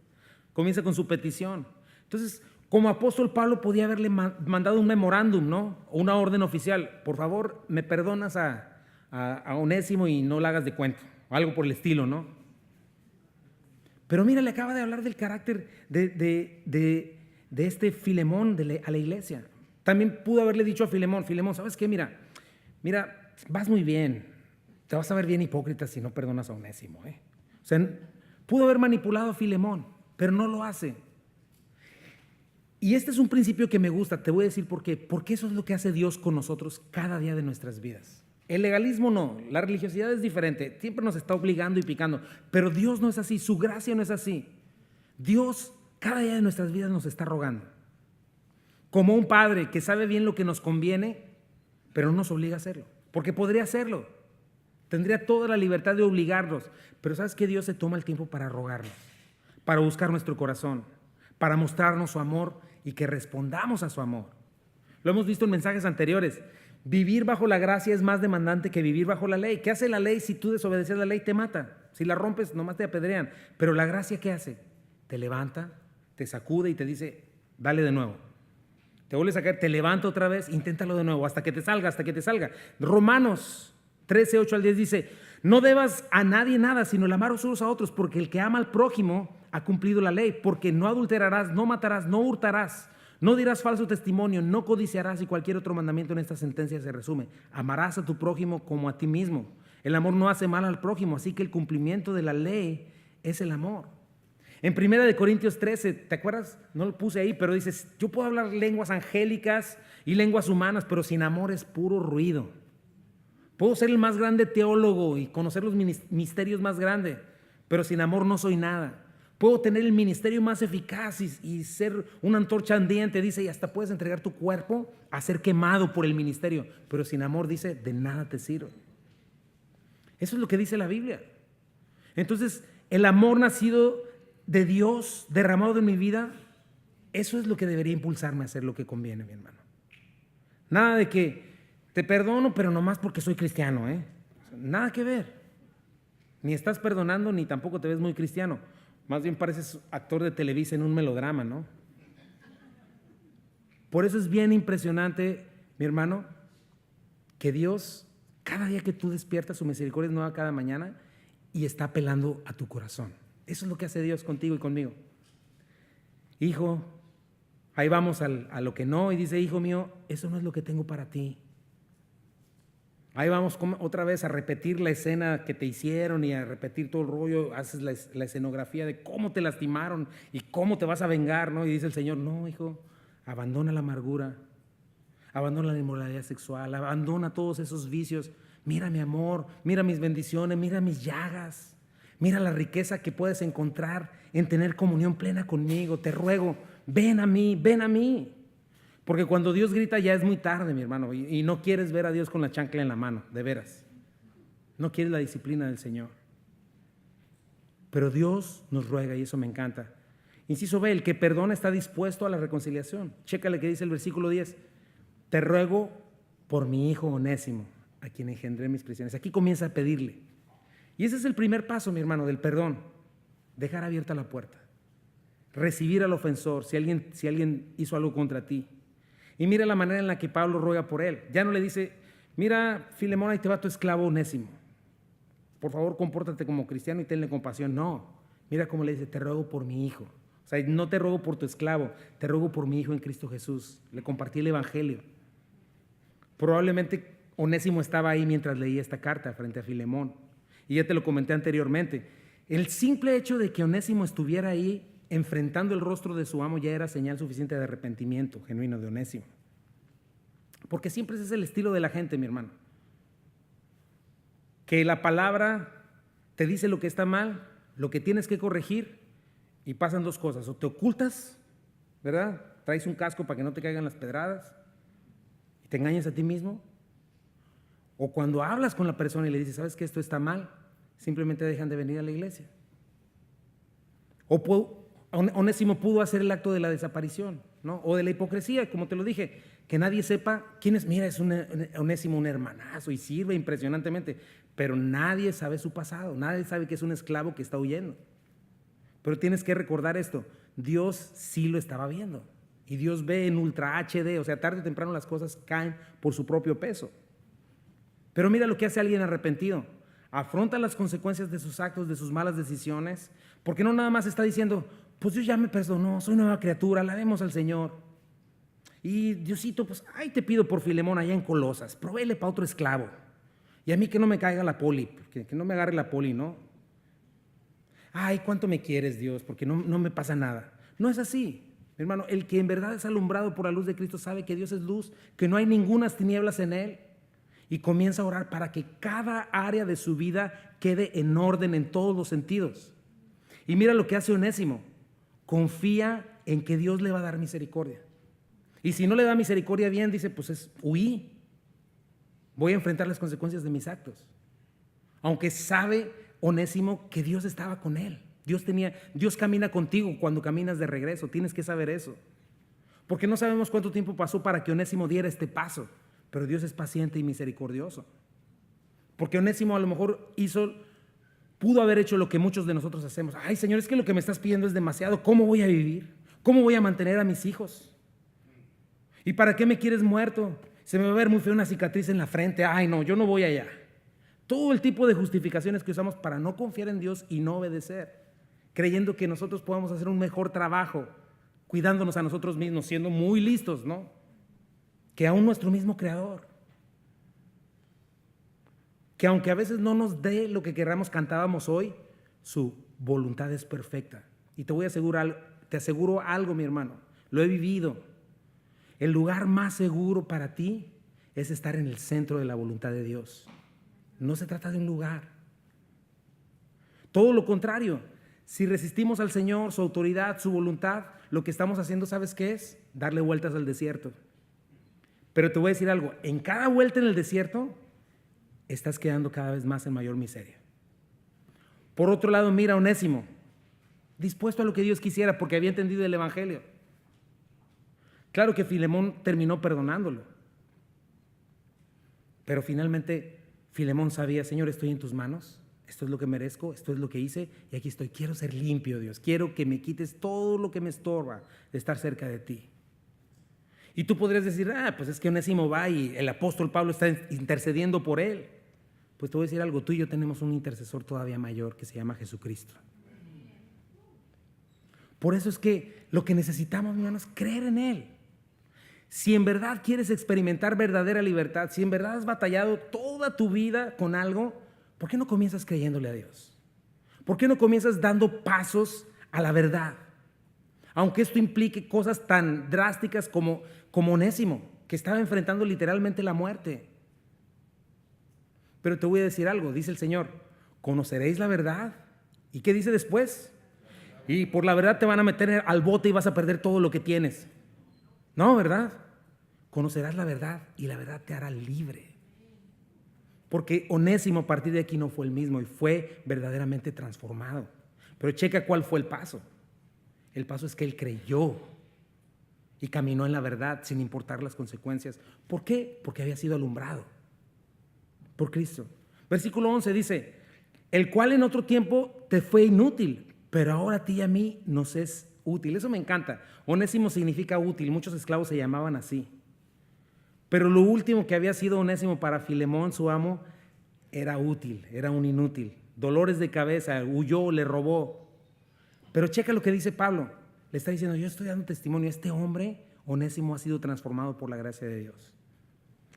Comienza con su petición. Entonces, como apóstol Pablo podía haberle mandado un memorándum, ¿no? O una orden oficial. Por favor, me perdonas a Onésimo y no la hagas de cuento. O algo por el estilo, ¿no? Pero mira, le acaba de hablar del carácter de este Filemón a la iglesia. También pudo haberle dicho a Filemón, ¿sabes qué? Mira, vas muy bien. Te vas a ver bien hipócrita si no perdonas a Onésimo, ¿eh? O sea, pudo haber manipulado a Filemón, pero no lo hace. Y este es un principio que me gusta, te voy a decir por qué. Porque eso es lo que hace Dios con nosotros cada día de nuestras vidas. El legalismo no, la religiosidad es diferente, siempre nos está obligando y picando, pero Dios no es así, su gracia no es así. Dios cada día de nuestras vidas nos está rogando. Como un padre que sabe bien lo que nos conviene, pero no nos obliga a hacerlo, porque podría hacerlo. Tendría toda la libertad de obligarnos, pero ¿sabes qué? Dios se toma el tiempo para rogarnos, para buscar nuestro corazón, para mostrarnos su amor y que respondamos a su amor. Lo hemos visto en mensajes anteriores. Vivir bajo la gracia es más demandante que vivir bajo la ley. ¿Qué hace la ley? Si tú desobedeces la ley, te mata. Si la rompes, nomás te apedrean. Pero la gracia, ¿qué hace? Te levanta, te sacude y te dice, dale de nuevo. Te vuelves a caer, te levanta otra vez, inténtalo de nuevo, hasta que te salga. Romanos 13, 8 al 10 dice, no debas a nadie nada, sino el amar unos a otros, porque el que ama al prójimo ha cumplido la ley, porque no adulterarás, no matarás, no hurtarás, no dirás falso testimonio, no codiciarás, y cualquier otro mandamiento en esta sentencia se resume. Amarás a tu prójimo como a ti mismo. El amor no hace mal al prójimo, así que el cumplimiento de la ley es el amor. En 1 Corintios 13, ¿te acuerdas? No lo puse ahí, pero dices, yo puedo hablar lenguas angélicas y lenguas humanas, pero sin amor es puro ruido. Puedo ser el más grande teólogo y conocer los misterios más grandes, pero sin amor no soy nada. Puedo tener el ministerio más eficaz y ser una antorcha ardiente, dice, y hasta puedes entregar tu cuerpo a ser quemado por el ministerio. Pero sin amor, dice, de nada te sirve. Eso es lo que dice la Biblia. Entonces, el amor nacido de Dios, derramado en mi vida, eso es lo que debería impulsarme a hacer lo que conviene, mi hermano. Nada de que te perdono, pero nomás porque soy cristiano, ¿eh? Nada que ver. Ni estás perdonando, ni tampoco te ves muy cristiano. Más bien pareces actor de Televisa en un melodrama, ¿no? Por eso es bien impresionante, mi hermano, que Dios, cada día que tú despiertas, su misericordia es nueva cada mañana y está apelando a tu corazón. Eso es lo que hace Dios contigo y conmigo. Hijo, ahí vamos a lo que no, y dice, hijo mío, eso no es lo que tengo para ti. Ahí vamos otra vez a repetir la escena que te hicieron y a repetir todo el rollo, haces la escenografía de cómo te lastimaron y cómo te vas a vengar, ¿no? Y dice el Señor, no, hijo, abandona la amargura, abandona la inmoralidad sexual, abandona todos esos vicios. Mira mi amor, mira mis bendiciones, mira mis llagas, mira la riqueza que puedes encontrar en tener comunión plena conmigo. Te ruego, ven a mí, ven a mí. Porque cuando Dios grita ya es muy tarde, mi hermano, y no quieres ver a Dios con la chancla en la mano, de veras. No quieres la disciplina del Señor. Pero Dios nos ruega y eso me encanta. Inciso B, el que perdona está dispuesto a la reconciliación. Chécale que dice el versículo 10. Te ruego por mi hijo Onésimo, a quien engendré mis prisiones. Aquí comienza a pedirle. Y ese es el primer paso, mi hermano, del perdón. Dejar abierta la puerta. Recibir al ofensor si alguien hizo algo contra ti. Y mira la manera en la que Pablo ruega por él. Ya no le dice, mira, Filemón, ahí te va tu esclavo Onésimo. Por favor, compórtate como cristiano y tenle compasión. No, mira cómo le dice, te ruego por mi hijo. O sea, no te ruego por tu esclavo, te ruego por mi hijo en Cristo Jesús. Le compartí el evangelio. Probablemente Onésimo estaba ahí mientras leía esta carta frente a Filemón. Y ya te lo comenté anteriormente. El simple hecho de que Onésimo estuviera ahí enfrentando el rostro de su amo ya era señal suficiente de arrepentimiento genuino de Onésimo. Porque siempre ese es el estilo de la gente, mi hermano. Que la palabra te dice lo que está mal, lo que tienes que corregir, y pasan dos cosas. O te ocultas, ¿verdad? Traes un casco para que no te caigan las pedradas y te engañas a ti mismo. O cuando hablas con la persona y le dices, ¿sabes que esto está mal? Simplemente dejan de venir a la iglesia. Onésimo pudo hacer el acto de la desaparición, ¿no? O de la hipocresía, como te lo dije, que nadie sepa quién es. Mira, es Onésimo, un hermanazo y sirve impresionantemente, pero nadie sabe su pasado, nadie sabe que es un esclavo que está huyendo. Pero tienes que recordar esto, Dios sí lo estaba viendo y Dios ve en ultra HD, o sea, tarde o temprano las cosas caen por su propio peso. Pero mira lo que hace alguien arrepentido. Afronta las consecuencias de sus actos, de sus malas decisiones, porque no nada más está diciendo, pues Dios ya me perdonó, soy nueva criatura, alabemos al Señor. Y Diosito, pues, ay, te pido por Filemón allá en Colosas, provéele para otro esclavo. Y a mí que no me caiga la poli, que no me agarre la poli, ¿no? Ay, ¿cuánto me quieres, Dios? Porque no me pasa nada. No es así, mi hermano. El que en verdad es alumbrado por la luz de Cristo sabe que Dios es luz, que no hay ningunas tinieblas en Él. Y comienza a orar para que cada área de su vida quede en orden en todos los sentidos. Y mira lo que hace Onésimo. Confía en que Dios le va a dar misericordia. Y si no le da misericordia bien, dice, pues huí. Voy a enfrentar las consecuencias de mis actos. Aunque sabe Onésimo que Dios estaba con él. Dios camina contigo cuando caminas de regreso. Tienes que saber eso. Porque no sabemos cuánto tiempo pasó para que Onésimo diera este paso. Pero Dios es paciente y misericordioso. Porque Onésimo a lo mejor pudo haber hecho lo que muchos de nosotros hacemos. Ay, Señor, es que lo que me estás pidiendo es demasiado. ¿Cómo voy a vivir? ¿Cómo voy a mantener a mis hijos? ¿Y para qué me quieres muerto? Se me va a ver muy fea una cicatriz en la frente. Ay, no, yo no voy allá. Todo el tipo de justificaciones que usamos para no confiar en Dios y no obedecer, creyendo que nosotros podemos hacer un mejor trabajo, cuidándonos a nosotros mismos, siendo muy listos, ¿no? Que aún nuestro mismo Creador. Que aunque a veces no nos dé lo que queramos, cantábamos hoy, su voluntad es perfecta. Y te aseguro algo, mi hermano, lo he vivido. El lugar más seguro para ti es estar en el centro de la voluntad de Dios. No se trata de un lugar. Todo lo contrario, Si resistimos al Señor, su autoridad, su voluntad, lo que estamos haciendo, ¿sabes qué es? Darle vueltas al desierto. Pero te voy a decir algo, en cada vuelta en el desierto, estás quedando cada vez más en mayor miseria. Por otro lado, mira a Onésimo, dispuesto a lo que Dios quisiera porque había entendido el evangelio. Claro que Filemón terminó perdonándolo, pero finalmente Filemón sabía, Señor, estoy en tus manos, esto es lo que merezco, esto es lo que hice y aquí estoy. Quiero ser limpio, Dios, quiero que me quites todo lo que me estorba de estar cerca de ti. Y tú podrías decir, pues es que Onésimo va y el apóstol Pablo está intercediendo por él. Pues te voy a decir algo, tú y yo tenemos un intercesor todavía mayor que se llama Jesucristo. Por eso es que lo que necesitamos, mi hermano, es creer en Él. Si en verdad quieres experimentar verdadera libertad, si en verdad has batallado toda tu vida con algo, ¿por qué no comienzas creyéndole a Dios? ¿Por qué no comienzas dando pasos a la verdad? Aunque esto implique cosas tan drásticas como Onésimo, que estaba enfrentando literalmente la muerte. Pero te voy a decir algo, dice el Señor, conoceréis la verdad. ¿Y qué dice después? Y por la verdad te van a meter al bote y vas a perder todo lo que tienes. No, ¿verdad? Conocerás la verdad y la verdad te hará libre. Porque Onésimo a partir de aquí no fue el mismo y fue verdaderamente transformado. Pero checa cuál fue el paso. El paso es que él creyó y caminó en la verdad sin importar las consecuencias. ¿Por qué? Porque había sido alumbrado por Cristo. Versículo 11 dice, el cual en otro tiempo te fue inútil, pero ahora a ti y a mí nos es útil. Eso me encanta. Onésimo significa útil. Muchos esclavos se llamaban así. Pero lo último que había sido Onésimo para Filemón, su amo, era útil, era un inútil. Dolores de cabeza, huyó, le robó. Pero checa lo que dice Pablo. Le está diciendo, yo estoy dando testimonio. Este hombre, Onésimo, ha sido transformado por la gracia de Dios.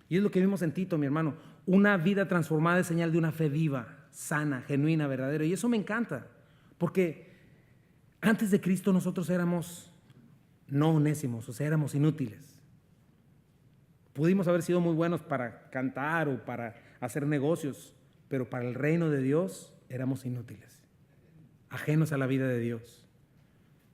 Y es lo que vimos en Tito, mi hermano. Una vida transformada es señal de una fe viva, sana, genuina, verdadera. Y eso me encanta. Porque antes de Cristo nosotros éramos no onésimos, o sea, éramos inútiles. Pudimos haber sido muy buenos para cantar o para hacer negocios, pero para el reino de Dios éramos inútiles, ajenos a la vida de Dios.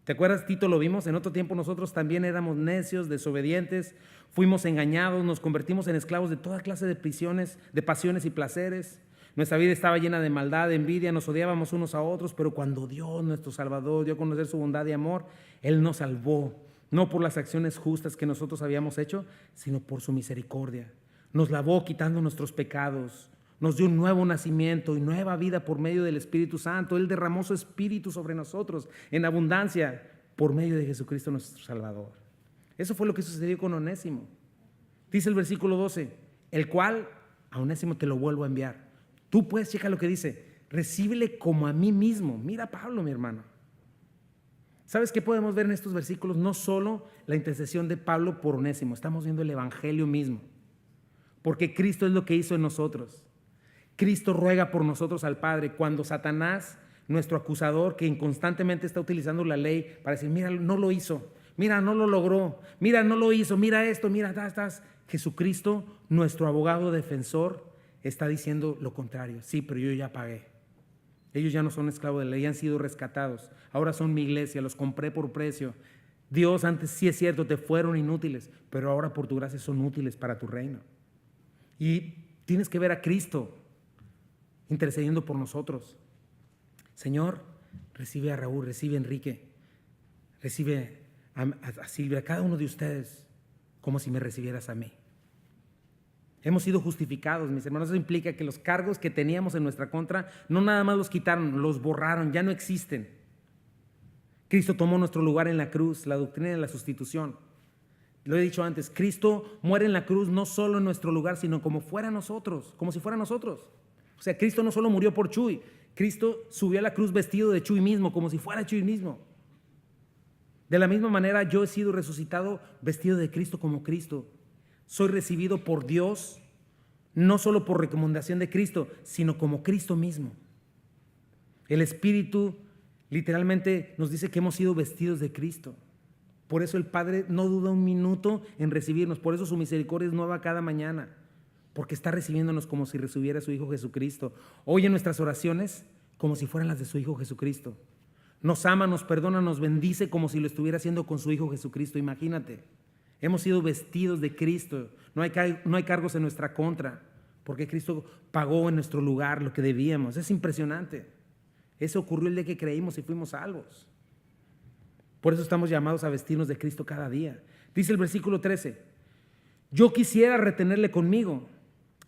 ¿Te acuerdas, Tito? Lo vimos. En otro tiempo nosotros también éramos necios, desobedientes, fuimos engañados, nos convertimos en esclavos de toda clase de prisiones, de pasiones y placeres. Nuestra vida estaba llena de maldad, de envidia, nos odiábamos unos a otros, pero cuando Dios, nuestro Salvador, dio a conocer su bondad y amor, Él nos salvó, no por las acciones justas que nosotros habíamos hecho, sino por su misericordia. Nos lavó quitando nuestros pecados, nos dio un nuevo nacimiento y nueva vida por medio del Espíritu Santo. Él derramó su Espíritu sobre nosotros en abundancia por medio de Jesucristo nuestro Salvador. Eso fue lo que sucedió con Onésimo. Dice el versículo 12, el cual a Onésimo te lo vuelvo a enviar. Tú puedes, checa lo que dice, recíbele como a mí mismo. Mira Pablo, mi hermano. ¿Sabes qué podemos ver en estos versículos? No solo la intercesión de Pablo por Onésimo, estamos viendo el evangelio mismo. Porque Cristo es lo que hizo en nosotros. Cristo ruega por nosotros al Padre cuando Satanás, nuestro acusador, que constantemente está utilizando la ley para decir, mira, no lo hizo, mira, no lo logró, mira, no lo hizo, mira esto, mira, Jesucristo, nuestro abogado defensor, está diciendo lo contrario. Sí, pero yo ya pagué. Ellos ya no son esclavos de la ley, han sido rescatados. Ahora son mi iglesia, los compré por precio. Dios, antes sí es cierto, te fueron inútiles, pero ahora por tu gracia son útiles para tu reino. Y tienes que ver a Cristo intercediendo por nosotros. Señor, recibe a Raúl, recibe a Enrique, recibe a Silvia, a cada uno de ustedes, como si me recibieras a mí. Hemos sido justificados, mis hermanos. Eso implica que los cargos que teníamos en nuestra contra no nada más los quitaron, los borraron, ya no existen. Cristo tomó nuestro lugar en la cruz, la doctrina de la sustitución. Lo he dicho antes, Cristo muere en la cruz no solo en nuestro lugar, sino como fuera nosotros, como si fuera nosotros. O sea, Cristo no solo murió por Chuy, Cristo subió a la cruz vestido de Chuy mismo, como si fuera Chuy mismo. De la misma manera, yo he sido resucitado vestido de Cristo como Cristo. Soy recibido por Dios, no solo por recomendación de Cristo, sino como Cristo mismo. El Espíritu literalmente nos dice que hemos sido vestidos de Cristo. Por eso el Padre no duda un minuto en recibirnos, por eso su misericordia es nueva cada mañana, porque está recibiéndonos como si recibiera a su Hijo Jesucristo. Oye nuestras oraciones como si fueran las de su Hijo Jesucristo. nos ama, nos perdona, nos bendice como si lo estuviera haciendo con su Hijo Jesucristo. Imagínate, hemos sido vestidos de Cristo, no hay cargos en nuestra contra, porque Cristo pagó en nuestro lugar lo que debíamos. Es impresionante. Eso ocurrió el día que creímos y fuimos salvos. Por eso estamos llamados a vestirnos de Cristo cada día. Dice el versículo 13, yo quisiera retenerle conmigo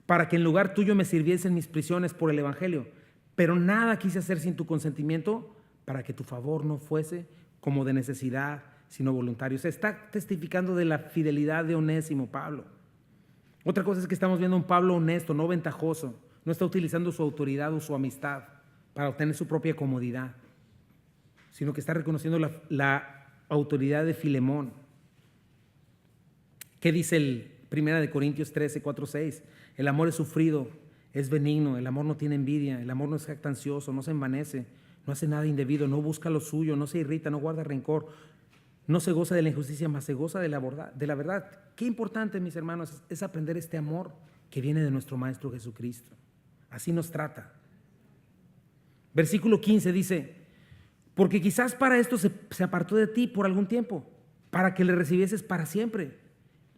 para que en lugar tuyo me sirviesen mis prisiones por el evangelio, pero nada quise hacer sin tu consentimiento, para que tu favor no fuese como de necesidad, sino voluntario. Se está testificando de la fidelidad de Onésimo, Pablo. Otra cosa es que estamos viendo a un Pablo honesto, no ventajoso. No está utilizando su autoridad o su amistad para obtener su propia comodidad, sino que está reconociendo la autoridad de Filemón. ¿Qué dice el 1 Corintios 13, 4, 6? El amor es sufrido, es benigno, el amor no tiene envidia, el amor no es jactancioso, no se envanece, no hace nada indebido, no busca lo suyo, no se irrita, no guarda rencor, no se goza de la injusticia, mas se goza de la verdad. Qué importante, mis hermanos, es aprender este amor que viene de nuestro Maestro Jesucristo. Así nos trata. Versículo 15 dice, porque quizás para esto se apartó de ti por algún tiempo, para que le recibieses para siempre,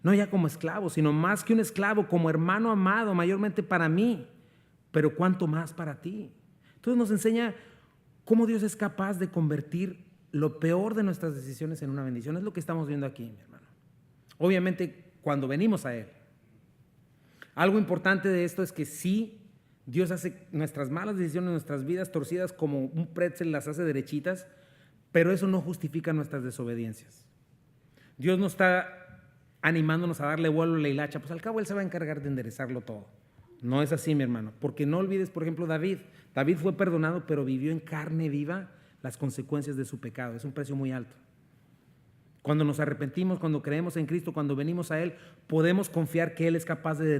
no ya como esclavo, sino más que un esclavo, como hermano amado, mayormente para mí, pero cuánto más para ti. Entonces nos enseña cómo Dios es capaz de convertir lo peor de nuestras decisiones en una bendición. Es lo que estamos viendo aquí, mi hermano. Obviamente, cuando venimos a Él. Algo importante de esto es que sí, Dios hace nuestras malas decisiones, nuestras vidas torcidas como un pretzel, las hace derechitas, pero eso no justifica nuestras desobediencias. Dios no está animándonos a darle vuelo a la hilacha, pues al cabo Él se va a encargar de enderezarlo todo. No es así, mi hermano, porque no olvides, por ejemplo, David fue perdonado, pero vivió en carne viva las consecuencias de su pecado. Es un precio muy alto. Cuando nos arrepentimos, cuando creemos en Cristo, cuando venimos a Él, podemos confiar que Él es capaz de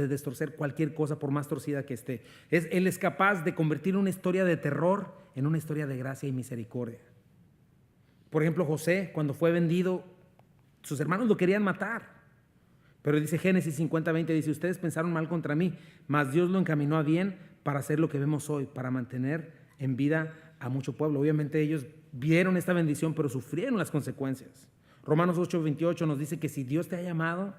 destorcer cualquier cosa, por más torcida que esté. Él es capaz de convertir una historia de terror en una historia de gracia y misericordia. Por ejemplo, José, cuando fue vendido, sus hermanos lo querían matar. Pero dice Génesis 50:20, dice, ustedes pensaron mal contra mí, mas Dios lo encaminó a bien para hacer lo que vemos hoy, para mantener en vida a mucho pueblo. Obviamente ellos vieron esta bendición, pero sufrieron las consecuencias. Romanos 8:28 nos dice que si Dios te ha llamado,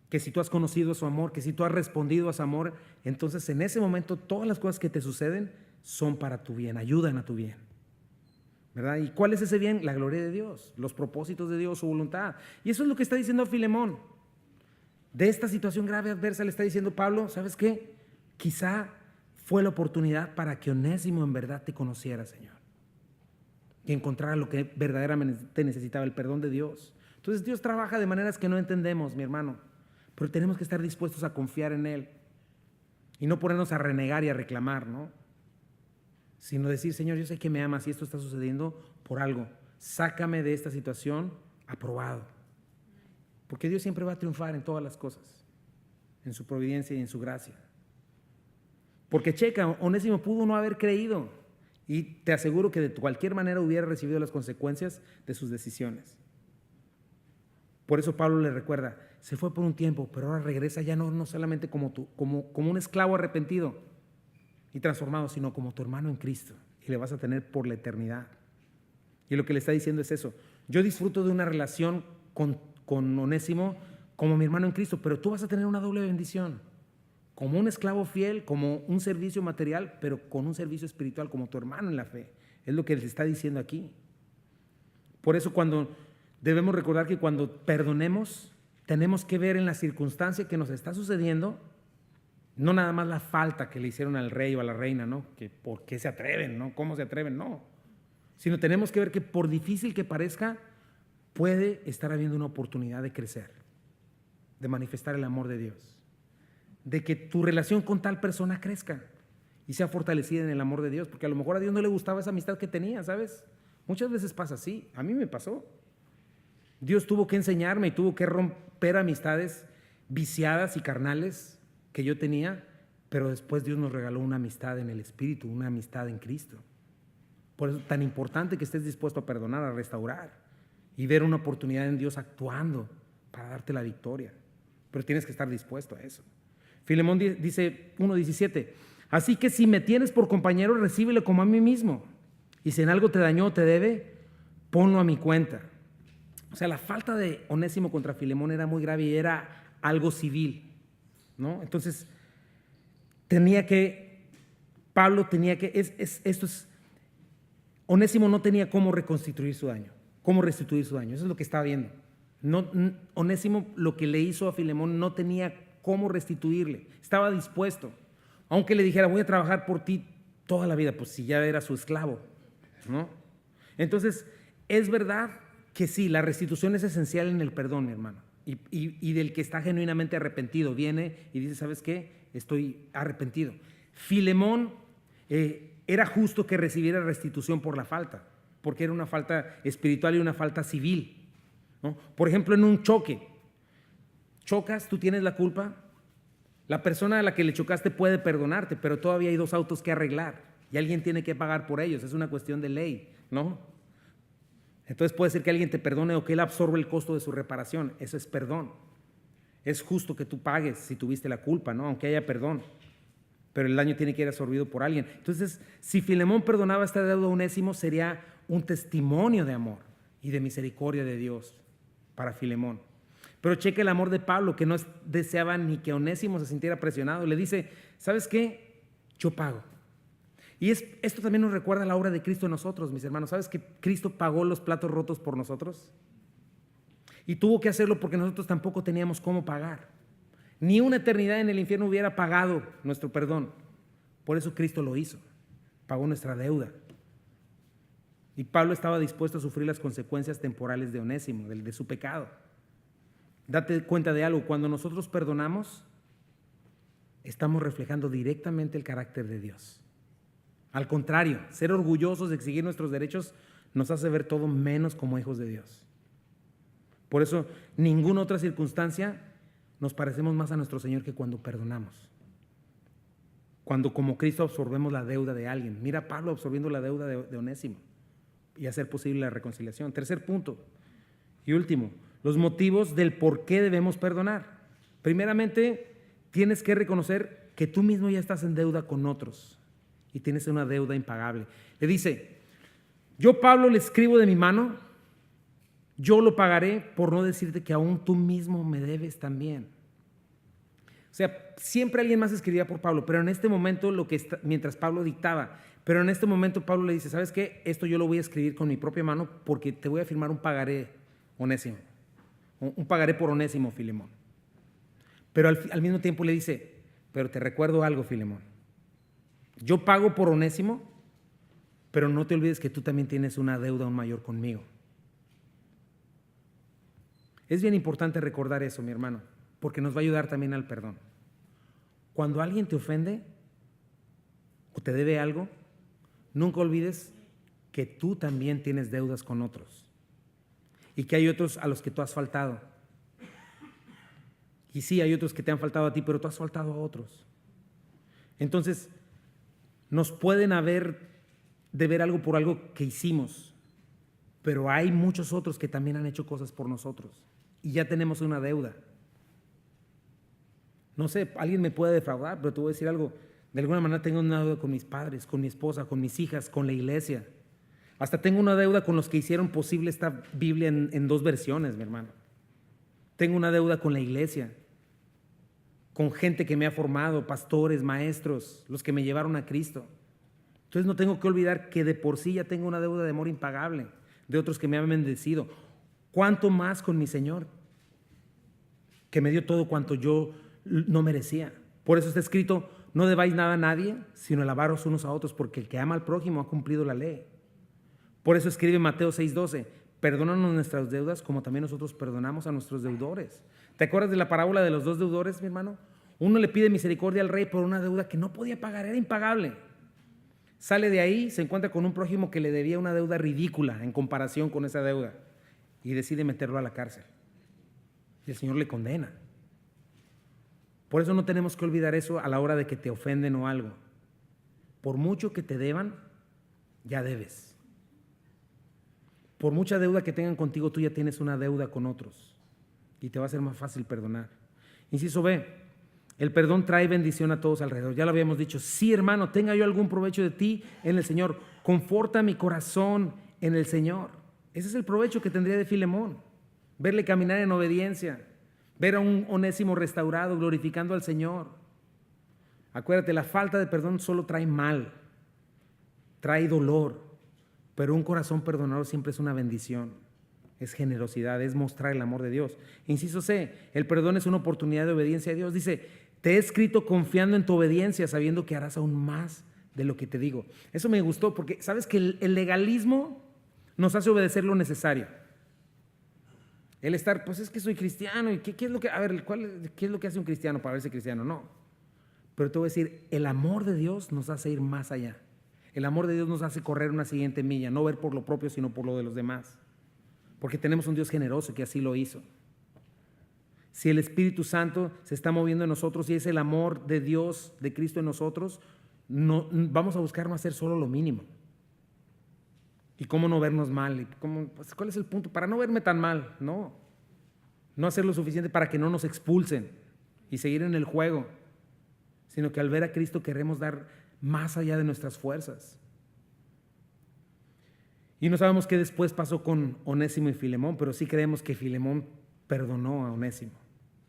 que si tú has conocido su amor, que si tú has respondido a su amor, entonces en ese momento todas las cosas que te suceden son para tu bien, ayudan a tu bien, ¿verdad? ¿Y cuál es ese bien? La gloria de Dios, los propósitos de Dios, su voluntad. Y eso es lo que está diciendo Filemón. De esta situación grave adversa le está diciendo Pablo, ¿sabes qué? Quizá fue la oportunidad para que Onésimo en verdad te conociera, Señor, que encontrara lo que verdaderamente necesitaba, el perdón de Dios. Entonces Dios trabaja de maneras que no entendemos, mi hermano, pero tenemos que estar dispuestos a confiar en Él y no ponernos a renegar y a reclamar, ¿no? Sino decir, Señor, yo sé que me amas y esto está sucediendo por algo. Sácame de esta situación aprobado. Porque Dios siempre va a triunfar en todas las cosas, en su providencia y en su gracia. Porque checa, Onésimo pudo no haber creído y te aseguro que de cualquier manera hubiera recibido las consecuencias de sus decisiones. Por eso Pablo le recuerda, se fue por un tiempo, pero ahora regresa ya no solamente como un esclavo arrepentido y transformado, sino como tu hermano en Cristo, y le vas a tener por la eternidad. Y lo que le está diciendo es eso, yo disfruto de una relación con Onésimo como mi hermano en Cristo, pero tú vas a tener una doble bendición, como un esclavo fiel, como un servicio material, pero con un servicio espiritual como tu hermano en la fe. Es lo que les está diciendo aquí. Por eso debemos recordar que cuando perdonemos, tenemos que ver en la circunstancia que nos está sucediendo, no nada más la falta que le hicieron al rey o a la reina, ¿no? Que por qué se atreven, ¿no? ¿Cómo se atreven? No. Sino tenemos que ver que por difícil que parezca, puede estar habiendo una oportunidad de crecer, de manifestar el amor de Dios, de que tu relación con tal persona crezca y sea fortalecida en el amor de Dios, porque a lo mejor a Dios no le gustaba esa amistad que tenía, ¿sabes? Muchas veces pasa así, a mí me pasó. Dios tuvo que enseñarme y tuvo que romper amistades viciadas y carnales que yo tenía, pero después Dios nos regaló una amistad en el Espíritu, una amistad en Cristo. Por eso es tan importante que estés dispuesto a perdonar, a restaurar y ver una oportunidad en Dios actuando para darte la victoria. Pero tienes que estar dispuesto a eso. Filemón dice 1:17, así que si me tienes por compañero, recíbele como a mí mismo. Y si en algo te dañó o te debe, ponlo a mi cuenta. O sea, la falta de Onésimo contra Filemón era muy grave y era algo civil, ¿no? Entonces, Onésimo no tenía cómo reconstituir su daño, cómo restituir su daño. Eso es lo que estaba viendo. Onésimo, lo que le hizo a Filemón, no tenía cómo restituirle. Estaba dispuesto, aunque le dijera, voy a trabajar por ti toda la vida, pues si ya era su esclavo, ¿no? Entonces, es verdad que sí, la restitución es esencial en el perdón, mi hermano. Y del que está genuinamente arrepentido, viene y dice, ¿sabes qué? Estoy arrepentido. Filemón era justo que recibiera restitución por la falta, porque era una falta espiritual y una falta civil, ¿no? Por ejemplo, en un choque, chocas, tú tienes la culpa, la persona a la que le chocaste puede perdonarte, pero todavía hay 2 autos que arreglar y alguien tiene que pagar por ellos, es una cuestión de ley, ¿no? Entonces puede ser que alguien te perdone o que él absorba el costo de su reparación, eso es perdón. Es justo que tú pagues si tuviste la culpa, ¿no? Aunque haya perdón, pero el daño tiene que ir absorbido por alguien. Entonces, si Filemón perdonaba esta deuda a Onésimo, sería un testimonio de amor y de misericordia de Dios para Filemón. Pero cheque el amor de Pablo, que no deseaba ni que Onésimo se sintiera presionado. Le dice, ¿sabes qué? Yo pago. Y esto también nos recuerda la obra de Cristo en nosotros, mis hermanos. ¿Sabes que Cristo pagó los platos rotos por nosotros? Y tuvo que hacerlo porque nosotros tampoco teníamos cómo pagar. Ni una eternidad en el infierno hubiera pagado nuestro perdón. Por eso Cristo lo hizo. Pagó nuestra deuda. Y Pablo estaba dispuesto a sufrir las consecuencias temporales de Onésimo, de su pecado. Date cuenta de algo, cuando nosotros perdonamos, estamos reflejando directamente el carácter de Dios. Al contrario, ser orgullosos de exigir nuestros derechos nos hace ver todo menos como hijos de Dios. Por eso, ninguna otra circunstancia nos parecemos más a nuestro Señor que cuando perdonamos. Cuando como Cristo absorbemos la deuda de alguien. Mira a Pablo absorbiendo la deuda de Onésimo y hacer posible la reconciliación. Tercer punto y último, los motivos del por qué debemos perdonar. Primeramente, tienes que reconocer que tú mismo ya estás en deuda con otros y tienes una deuda impagable. Le dice, yo Pablo le escribo de mi mano, yo lo pagaré, por no decirte que aún tú mismo me debes también. O sea, siempre alguien más escribía por Pablo, pero en este momento, mientras Pablo dictaba, pero en este momento Pablo le dice, ¿sabes qué? Esto yo lo voy a escribir con mi propia mano porque te voy a firmar un pagaré, Onésimo. Un pagaré por Onésimo, Filemón. Pero al mismo tiempo le dice, pero te recuerdo algo, Filemón. Yo pago por Onésimo, pero no te olvides que tú también tienes una deuda aún mayor conmigo. Es bien importante recordar eso, mi hermano, porque nos va a ayudar también al perdón. Cuando alguien te ofende o te debe algo, nunca olvides que tú también tienes deudas con otros y que hay otros a los que tú has faltado. Y sí, hay otros que te han faltado a ti, pero tú has faltado a otros. Entonces, nos pueden deber algo por algo que hicimos, pero hay muchos otros que también han hecho cosas por nosotros y ya tenemos una deuda. No sé, alguien me puede defraudar, pero te voy a decir algo. De alguna manera tengo una deuda con mis padres, con mi esposa, con mis hijas, con la iglesia. Hasta tengo una deuda con los que hicieron posible esta Biblia en 2 versiones, mi hermano. Tengo una deuda con la iglesia, con gente que me ha formado, pastores, maestros, los que me llevaron a Cristo. Entonces no tengo que olvidar que de por sí ya tengo una deuda de amor impagable, de otros que me han bendecido. ¿Cuánto más con mi Señor, que me dio todo cuanto yo no merecía? Por eso está escrito, no debáis nada a nadie, sino alabaros unos a otros, porque el que ama al prójimo ha cumplido la ley. Por eso escribe Mateo 6:12, perdónanos nuestras deudas como también nosotros perdonamos a nuestros deudores. ¿Te acuerdas de la parábola de los 2 deudores, mi hermano? Uno le pide misericordia al rey por una deuda que no podía pagar, era impagable. Sale de ahí, se encuentra con un prójimo que le debía una deuda ridícula en comparación con esa deuda y decide meterlo a la cárcel. Y el Señor le condena. Por eso no tenemos que olvidar eso a la hora de que te ofenden o algo. Por mucho que te deban, ya debes. Por mucha deuda que tengan contigo, tú ya tienes una deuda con otros y te va a ser más fácil perdonar. Inciso B, El perdón trae bendición a todos alrededor. Ya lo habíamos dicho. Sí, hermano, tenga yo algún provecho de ti en el Señor. Conforta mi corazón en el Señor. Ese es el provecho que tendría de Filemón. Verle caminar en obediencia. Ver a un Onésimo restaurado, glorificando al Señor. Acuérdate, la falta de perdón solo trae mal. Trae dolor. Pero un corazón perdonado siempre es una bendición. Es generosidad, es mostrar el amor de Dios. Inciso C, el perdón es una oportunidad de obediencia a Dios. Dice, te he escrito confiando en tu obediencia, sabiendo que harás aún más de lo que te digo. Eso me gustó porque sabes que el legalismo nos hace obedecer lo necesario. El estar, pues es que soy cristiano y ¿qué es lo que, a ver, qué es lo que hace un cristiano para verse cristiano? No. Pero te voy a decir, el amor de Dios nos hace ir más allá. El amor de Dios nos hace correr una siguiente milla, no ver por lo propio, sino por lo de los demás. Porque tenemos un Dios generoso que así lo hizo. Si el Espíritu Santo se está moviendo en nosotros y es el amor de Dios, de Cristo en nosotros, no, vamos a buscar no hacer solo lo mínimo. ¿Y cómo no vernos mal? ¿Y pues, ¿cuál es el punto? Para no verme tan mal, no. No hacer lo suficiente para que no nos expulsen y seguir en el juego, sino que al ver a Cristo queremos dar más allá de nuestras fuerzas. Y no sabemos qué después pasó con Onésimo y Filemón, pero sí creemos que Filemón perdonó a Onésimo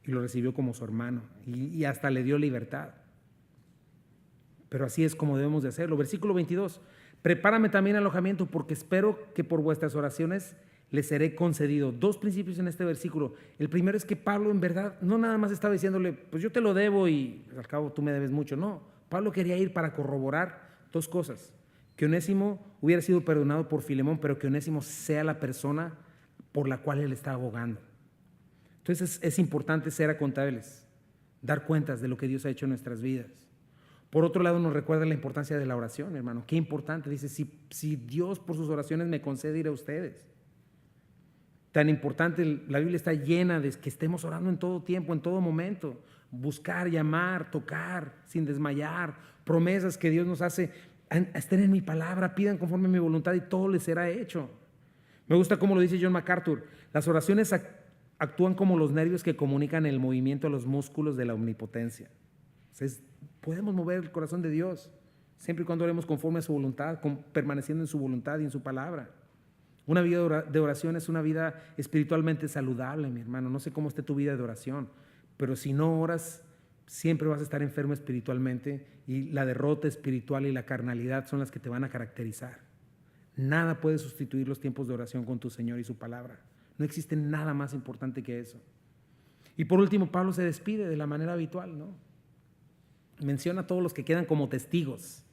y lo recibió como su hermano y hasta le dio libertad. Pero así es como debemos de hacerlo. Versículo 22, prepárame también alojamiento porque espero que por vuestras oraciones les seré concedido. Dos principios en este versículo. El primero es que Pablo en verdad no nada más estaba diciéndole, pues yo te lo debo y al cabo tú me debes mucho. No, Pablo quería ir para corroborar dos cosas. Que Onésimo hubiera sido perdonado por Filemón, pero que Onésimo sea la persona por la cual él está abogando. Entonces es importante ser acontables, dar cuentas de lo que Dios ha hecho en nuestras vidas. Por otro lado, nos recuerda la importancia de la oración, hermano. Qué importante. Dice, si Dios por sus oraciones me concede ir a ustedes. Tan importante, la Biblia está llena de que estemos orando en todo tiempo, en todo momento. Buscar, llamar, tocar, sin desmayar. Promesas que Dios nos hace. Estén en mi palabra, pidan conforme a mi voluntad y todo les será hecho. Me gusta cómo lo dice John MacArthur. Las oraciones actúan como los nervios que comunican el movimiento a los músculos de la omnipotencia. Podemos mover el corazón de Dios siempre y cuando oremos conforme a su voluntad, permaneciendo en su voluntad y en su palabra. Una vida de oración es una vida espiritualmente saludable, mi hermano. No sé cómo esté tu vida de oración, pero si no oras, siempre vas a estar enfermo espiritualmente y la derrota espiritual y la carnalidad son las que te van a caracterizar. Nada puede sustituir los tiempos de oración con tu Señor y su palabra. No existe nada más importante que eso. Y por último, Pablo se despide de la manera habitual, ¿no? Menciona a todos los que quedan como testigos,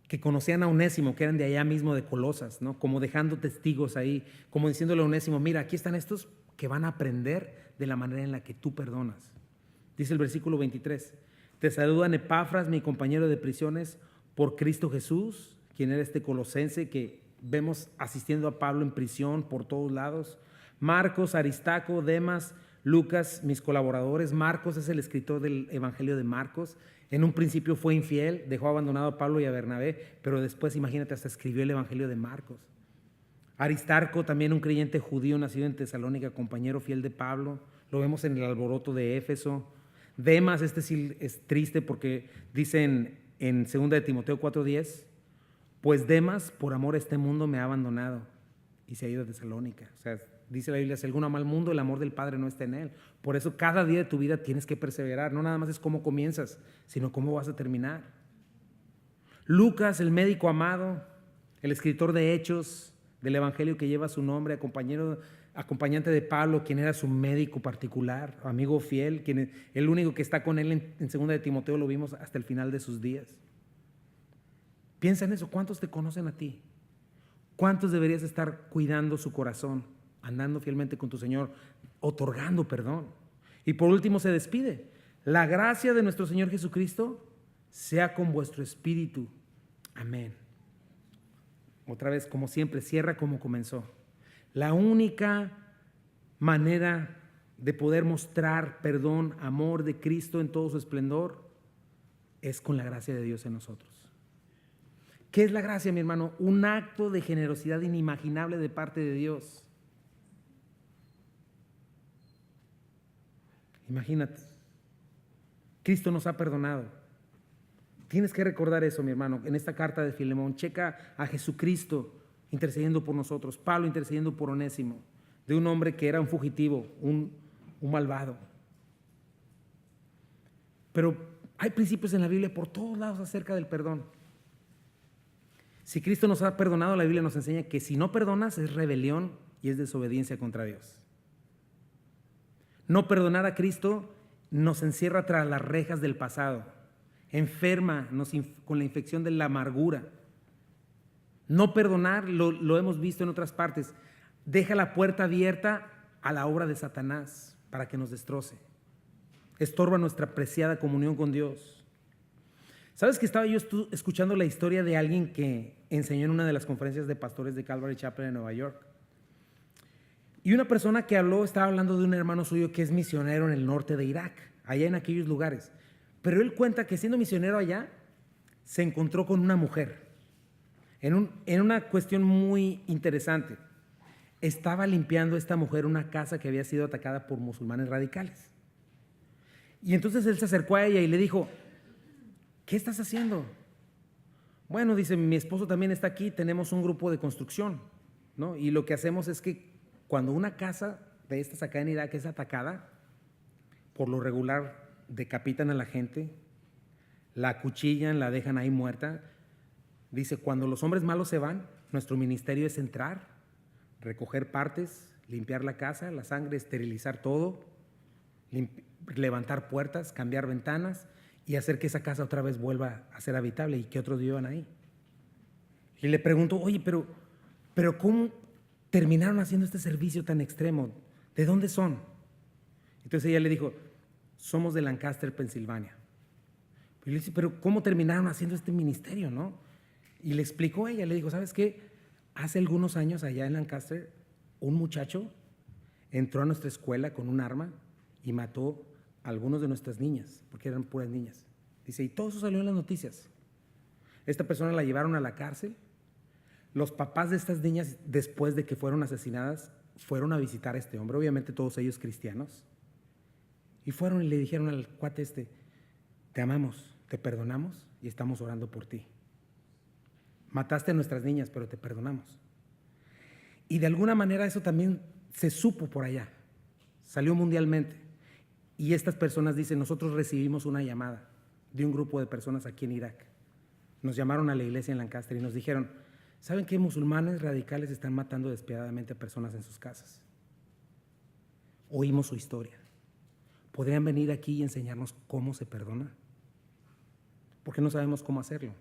que conocían a Onésimo, que eran de allá mismo de Colosas, ¿no? Como dejando testigos ahí, como diciéndole a Onésimo, mira, aquí están estos que van a aprender de la manera en la que tú perdonas. Dice el versículo 23, te saludan Epafras, mi compañero de prisiones, por Cristo Jesús, quien era este colosense que vemos asistiendo a Pablo en prisión por todos lados. Marcos, Aristarco, Demas, Lucas, mis colaboradores. Marcos es el escritor del Evangelio de Marcos. En un principio fue infiel, dejó abandonado a Pablo y a Bernabé, pero después, imagínate, hasta escribió el Evangelio de Marcos. Aristarco, también un creyente judío nacido en Tesalónica, compañero fiel de Pablo. Lo vemos en el alboroto de Éfeso. Demas, este sí es triste porque dice en 2 de Timoteo 4:10, pues Demas por amor a este mundo me ha abandonado y se ha ido a Tesalónica. O sea, dice la Biblia, si alguno ama al mundo, el amor del Padre no está en él. Por eso cada día de tu vida tienes que perseverar. No nada más es cómo comienzas, sino cómo vas a terminar. Lucas, el médico amado, el escritor de Hechos del Evangelio que lleva su nombre, acompañante de Pablo, quien era su médico particular, amigo fiel, el único que está con él en 2 de Timoteo, lo vimos hasta el final de sus días. Piensa en eso, ¿cuántos te conocen a ti? ¿Cuántos deberías estar cuidando su corazón, andando fielmente con tu Señor, otorgando perdón? Y por último se despide. La gracia de nuestro Señor Jesucristo sea con vuestro espíritu. Amén. Otra vez, como siempre, cierra como comenzó. La única manera de poder mostrar perdón, amor de Cristo en todo su esplendor es con la gracia de Dios en nosotros. ¿Qué es la gracia, mi hermano? Un acto de generosidad inimaginable de parte de Dios. Imagínate, Cristo nos ha perdonado. Tienes que recordar eso, mi hermano. En esta carta de Filemón, checa a Jesucristo intercediendo por nosotros, Pablo intercediendo por Onésimo, de un hombre que era un fugitivo, un malvado. Pero hay principios en la Biblia por todos lados acerca del perdón. Si Cristo nos ha perdonado, la Biblia nos enseña que si no perdonas es rebelión y es desobediencia contra Dios. No perdonar a Cristo nos encierra tras las rejas del pasado, enferma con la infección de la amargura. No perdonar, lo hemos visto en otras partes, deja la puerta abierta a la obra de Satanás para que nos destroce. Estorba nuestra preciada comunión con Dios. ¿Sabes que estaba yo escuchando la historia de alguien que enseñó en una de las conferencias de pastores de Calvary Chapel en Nueva York? Y una persona que habló estaba hablando de un hermano suyo que es misionero en el norte de Irak, allá en aquellos lugares. Pero él cuenta que siendo misionero allá, se encontró con una mujer en una cuestión muy interesante. Estaba limpiando esta mujer una casa que había sido atacada por musulmanes radicales. Y entonces él se acercó a ella y le dijo: ¿qué estás haciendo? Bueno, dice, mi esposo también está aquí, tenemos un grupo de construcción, ¿no? Y lo que hacemos es que cuando una casa de estas acá en Irak es atacada, por lo regular decapitan a la gente, la acuchillan, la dejan ahí muerta. Dice, cuando los hombres malos se van, nuestro ministerio es entrar, recoger partes, limpiar la casa, la sangre, esterilizar todo, levantar puertas, cambiar ventanas y hacer que esa casa otra vez vuelva a ser habitable y que otros vivan ahí. Y le pregunto, oye, pero ¿cómo terminaron haciendo este servicio tan extremo? ¿De dónde son? Entonces ella le dijo, somos de Lancaster, Pensilvania. Y le dice, pero ¿cómo terminaron haciendo este ministerio, no? Y le explicó a ella, le dijo, ¿sabes qué? Hace algunos años allá en Lancaster, un muchacho entró a nuestra escuela con un arma y mató a algunos de nuestras niñas, porque eran puras niñas. Dice, y todo eso salió en las noticias. Esta persona la llevaron a la cárcel. Los papás de estas niñas, después de que fueron asesinadas, fueron a visitar a este hombre, obviamente todos ellos cristianos. Y fueron y le dijeron al cuate te amamos, te perdonamos y estamos orando por ti. Mataste a nuestras niñas, pero te perdonamos. Y de alguna manera eso también se supo por allá, salió mundialmente. Y estas personas dicen, nosotros recibimos una llamada de un grupo de personas aquí en Irak. Nos llamaron a la iglesia en Lancaster y nos dijeron, ¿saben qué? Musulmanes radicales están matando despiadadamente a personas en sus casas. Oímos su historia. ¿Podrían venir aquí y enseñarnos cómo se perdona? Porque no sabemos cómo hacerlo.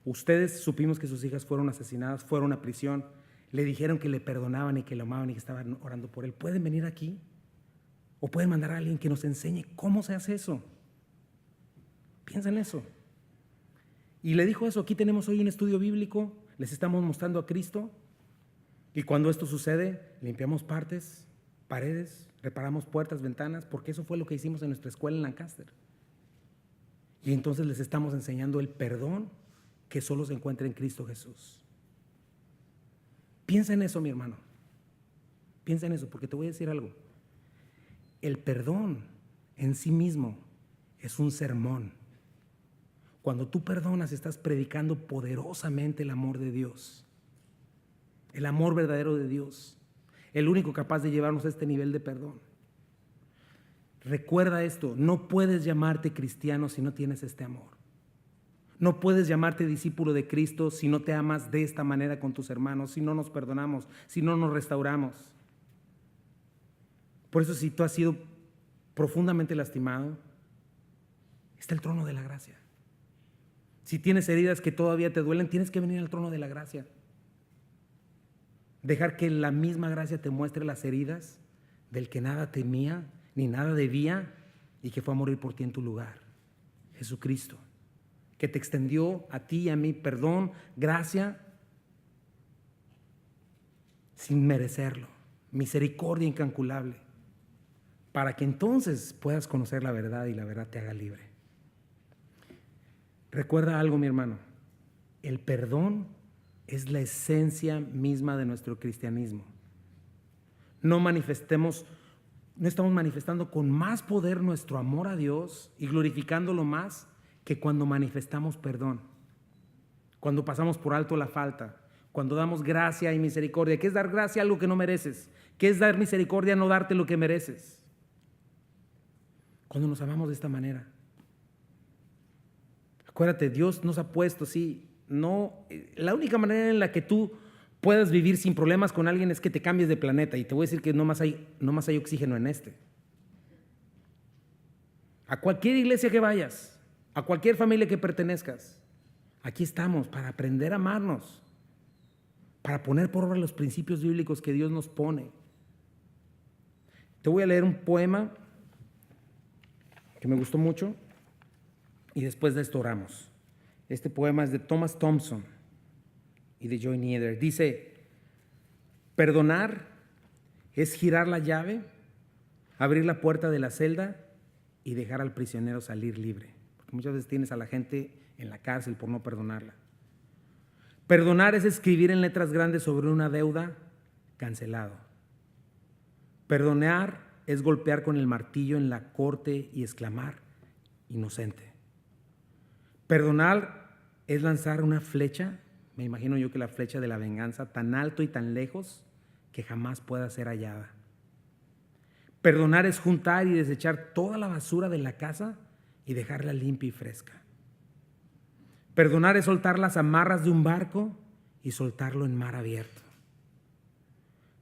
Ustedes supimos que sus hijas fueron asesinadas, fueron a prisión, le dijeron que le perdonaban y que lo amaban y que estaban orando por él. ¿Pueden venir aquí? ¿O pueden mandar a alguien que nos enseñe cómo se hace eso? Piensa en eso. Y le dijo eso, aquí tenemos hoy un estudio bíblico, les estamos mostrando a Cristo, y cuando esto sucede, limpiamos partes, paredes, reparamos puertas, ventanas, porque eso fue lo que hicimos en nuestra escuela en Lancaster. Y entonces les estamos enseñando el perdón que solo se encuentra en Cristo Jesús. Piensa en eso, mi hermano. Piensa en eso, porque te voy a decir algo. El perdón en sí mismo es un sermón. Cuando tú perdonas, estás predicando poderosamente el amor de Dios, el amor verdadero de Dios, el único capaz de llevarnos a este nivel de perdón. Recuerda esto, no puedes llamarte cristiano si no tienes este amor. No puedes llamarte discípulo de Cristo si no te amas de esta manera con tus hermanos, si no nos perdonamos, si no nos restauramos. Por eso, si tú has sido profundamente lastimado, está el trono de la gracia. Si tienes heridas que todavía te duelen, tienes que venir al trono de la gracia. Dejar que la misma gracia te muestre las heridas del que nada temía ni nada debía y que fue a morir por ti en tu lugar. Jesucristo, que te extendió a ti y a mí perdón, gracia, sin merecerlo, misericordia incalculable, para que entonces puedas conocer la verdad y la verdad te haga libre. Recuerda algo, mi hermano, el perdón es la esencia misma de nuestro cristianismo. No manifestemos no estamos manifestando con más poder nuestro amor a Dios y glorificándolo más que cuando manifestamos perdón, cuando pasamos por alto la falta, cuando damos gracia y misericordia. ¿Qué es dar gracia a algo que no mereces? ¿Qué es dar misericordia a no darte lo que mereces? Cuando nos amamos de esta manera. Acuérdate, Dios nos ha puesto, sí, no, la única manera en la que tú puedas vivir sin problemas con alguien es que te cambies de planeta, y te voy a decir que no más hay oxígeno en este. A cualquier iglesia que vayas, a cualquier familia que pertenezcas, aquí estamos para aprender a amarnos, para poner por obra los principios bíblicos que Dios nos pone. Te voy a leer un poema que me gustó mucho y después de esto oramos. Este poema es de Thomas Thompson y de Joy Nieder. Dice: perdonar es girar la llave, abrir la puerta de la celda y dejar al prisionero salir libre. Porque muchas veces tienes a la gente en la cárcel por no perdonarla. Perdonar es escribir en letras grandes sobre una deuda cancelado. Perdonar es golpear con el martillo en la corte y exclamar: inocente. Perdonar es lanzar una flecha, me imagino yo que la flecha de la venganza, tan alto y tan lejos que jamás pueda ser hallada. Perdonar es juntar y desechar toda la basura de la casa y dejarla limpia y fresca. Perdonar es soltar las amarras de un barco y soltarlo en mar abierto.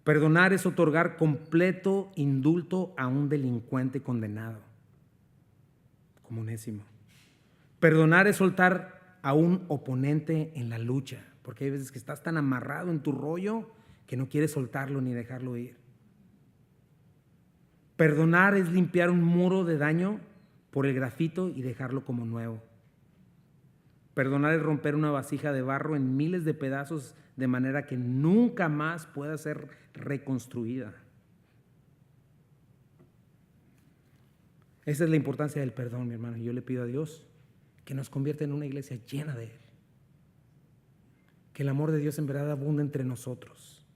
Perdonar es otorgar completo indulto a un delincuente condenado, como Onésimo. Perdonar es soltar a un oponente en la lucha, porque hay veces que estás tan amarrado en tu rollo que no quieres soltarlo ni dejarlo ir. Perdonar es limpiar un muro de daño por el grafito y dejarlo como nuevo. Perdonar es romper una vasija de barro en miles de pedazos de manera que nunca más pueda ser reconstruida. Esa es la importancia del perdón, mi hermano. Yo le pido a Dios que nos convierta en una iglesia llena de Él. Que el amor de Dios en verdad abunde entre nosotros,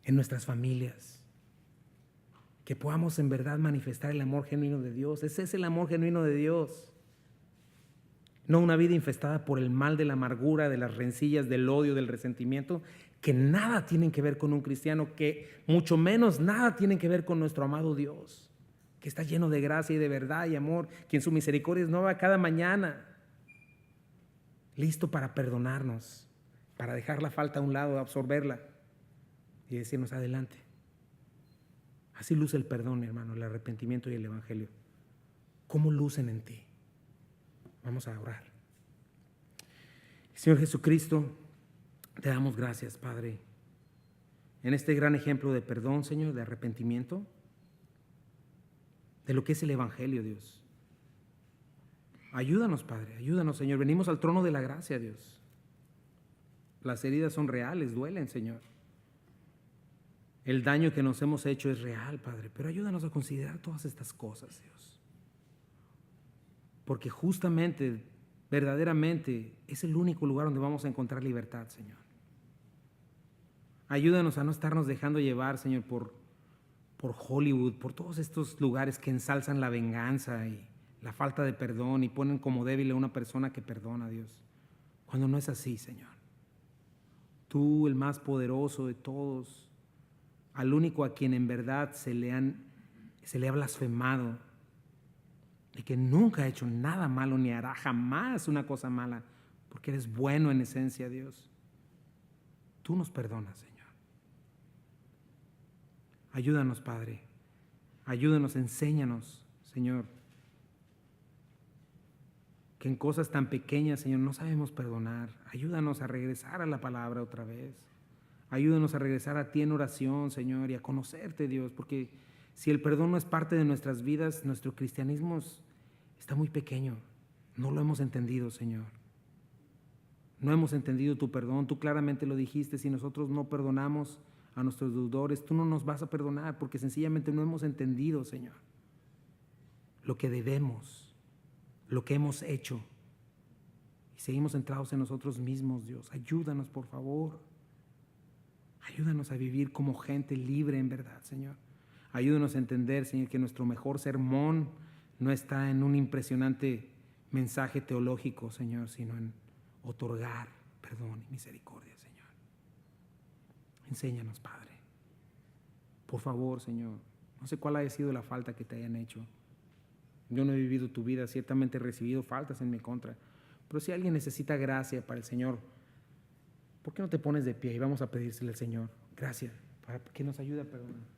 en nuestras familias. Que podamos en verdad manifestar el amor genuino de Dios. Ese es el amor genuino de Dios. No una vida infestada por el mal de la amargura, de las rencillas, del odio, del resentimiento, que nada tienen que ver con un cristiano, que mucho menos nada tienen que ver con nuestro amado Dios, que está lleno de gracia y de verdad y amor, que en su misericordia es nueva cada mañana, listo para perdonarnos, para dejar la falta a un lado, absorberla y decirnos adelante. Así luce el perdón, mi hermano, el arrepentimiento y el evangelio. ¿Cómo lucen en ti? Vamos a orar. Señor Jesucristo, te damos gracias, Padre, en este gran ejemplo de perdón, Señor, de arrepentimiento, de lo que es el evangelio, Dios. Ayúdanos, Padre, ayúdanos, Señor. Venimos al trono de la gracia, Dios. Las heridas son reales, duelen, Señor. El daño que nos hemos hecho es real, Padre, pero ayúdanos a considerar todas estas cosas, Dios. Porque justamente, verdaderamente, es el único lugar donde vamos a encontrar libertad, Señor. Ayúdanos a no estarnos dejando llevar, Señor, por Hollywood, por todos estos lugares que ensalzan la venganza y la falta de perdón y ponen como débil a una persona que perdona, Dios, cuando no es así, Señor. Tú, el más poderoso de todos, al único a quien en verdad se le ha blasfemado, y que nunca ha hecho nada malo ni hará jamás una cosa mala, porque eres bueno en esencia, Dios. Tú nos perdonas, Señor. Ayúdanos, Padre. Ayúdanos, enséñanos, Señor, que en cosas tan pequeñas, Señor, no sabemos perdonar. Ayúdanos a regresar a la palabra otra vez. Ayúdanos a regresar a ti en oración, Señor, y a conocerte, Dios, porque si el perdón no es parte de nuestras vidas, nuestro cristianismo está muy pequeño. No lo hemos entendido, Señor. No hemos entendido tu perdón. Tú claramente lo dijiste: si nosotros no perdonamos a nuestros deudores, tú no nos vas a perdonar, porque sencillamente no hemos entendido, Señor, lo que debemos, lo que hemos hecho. Y seguimos centrados en nosotros mismos, Dios. Ayúdanos, por favor. Ayúdanos a vivir como gente libre en verdad, Señor. Ayúdanos a entender, Señor, que nuestro mejor sermón no está en un impresionante mensaje teológico, Señor, sino en otorgar perdón y misericordia, Señor. Enséñanos, Padre. Por favor, Señor, no sé cuál haya sido la falta que te hayan hecho. Yo no he vivido tu vida, ciertamente he recibido faltas en mi contra. Pero si alguien necesita gracia para el Señor, ¿por qué no te pones de pie y vamos a pedírsele al Señor gracias para que nos ayude a perdonar?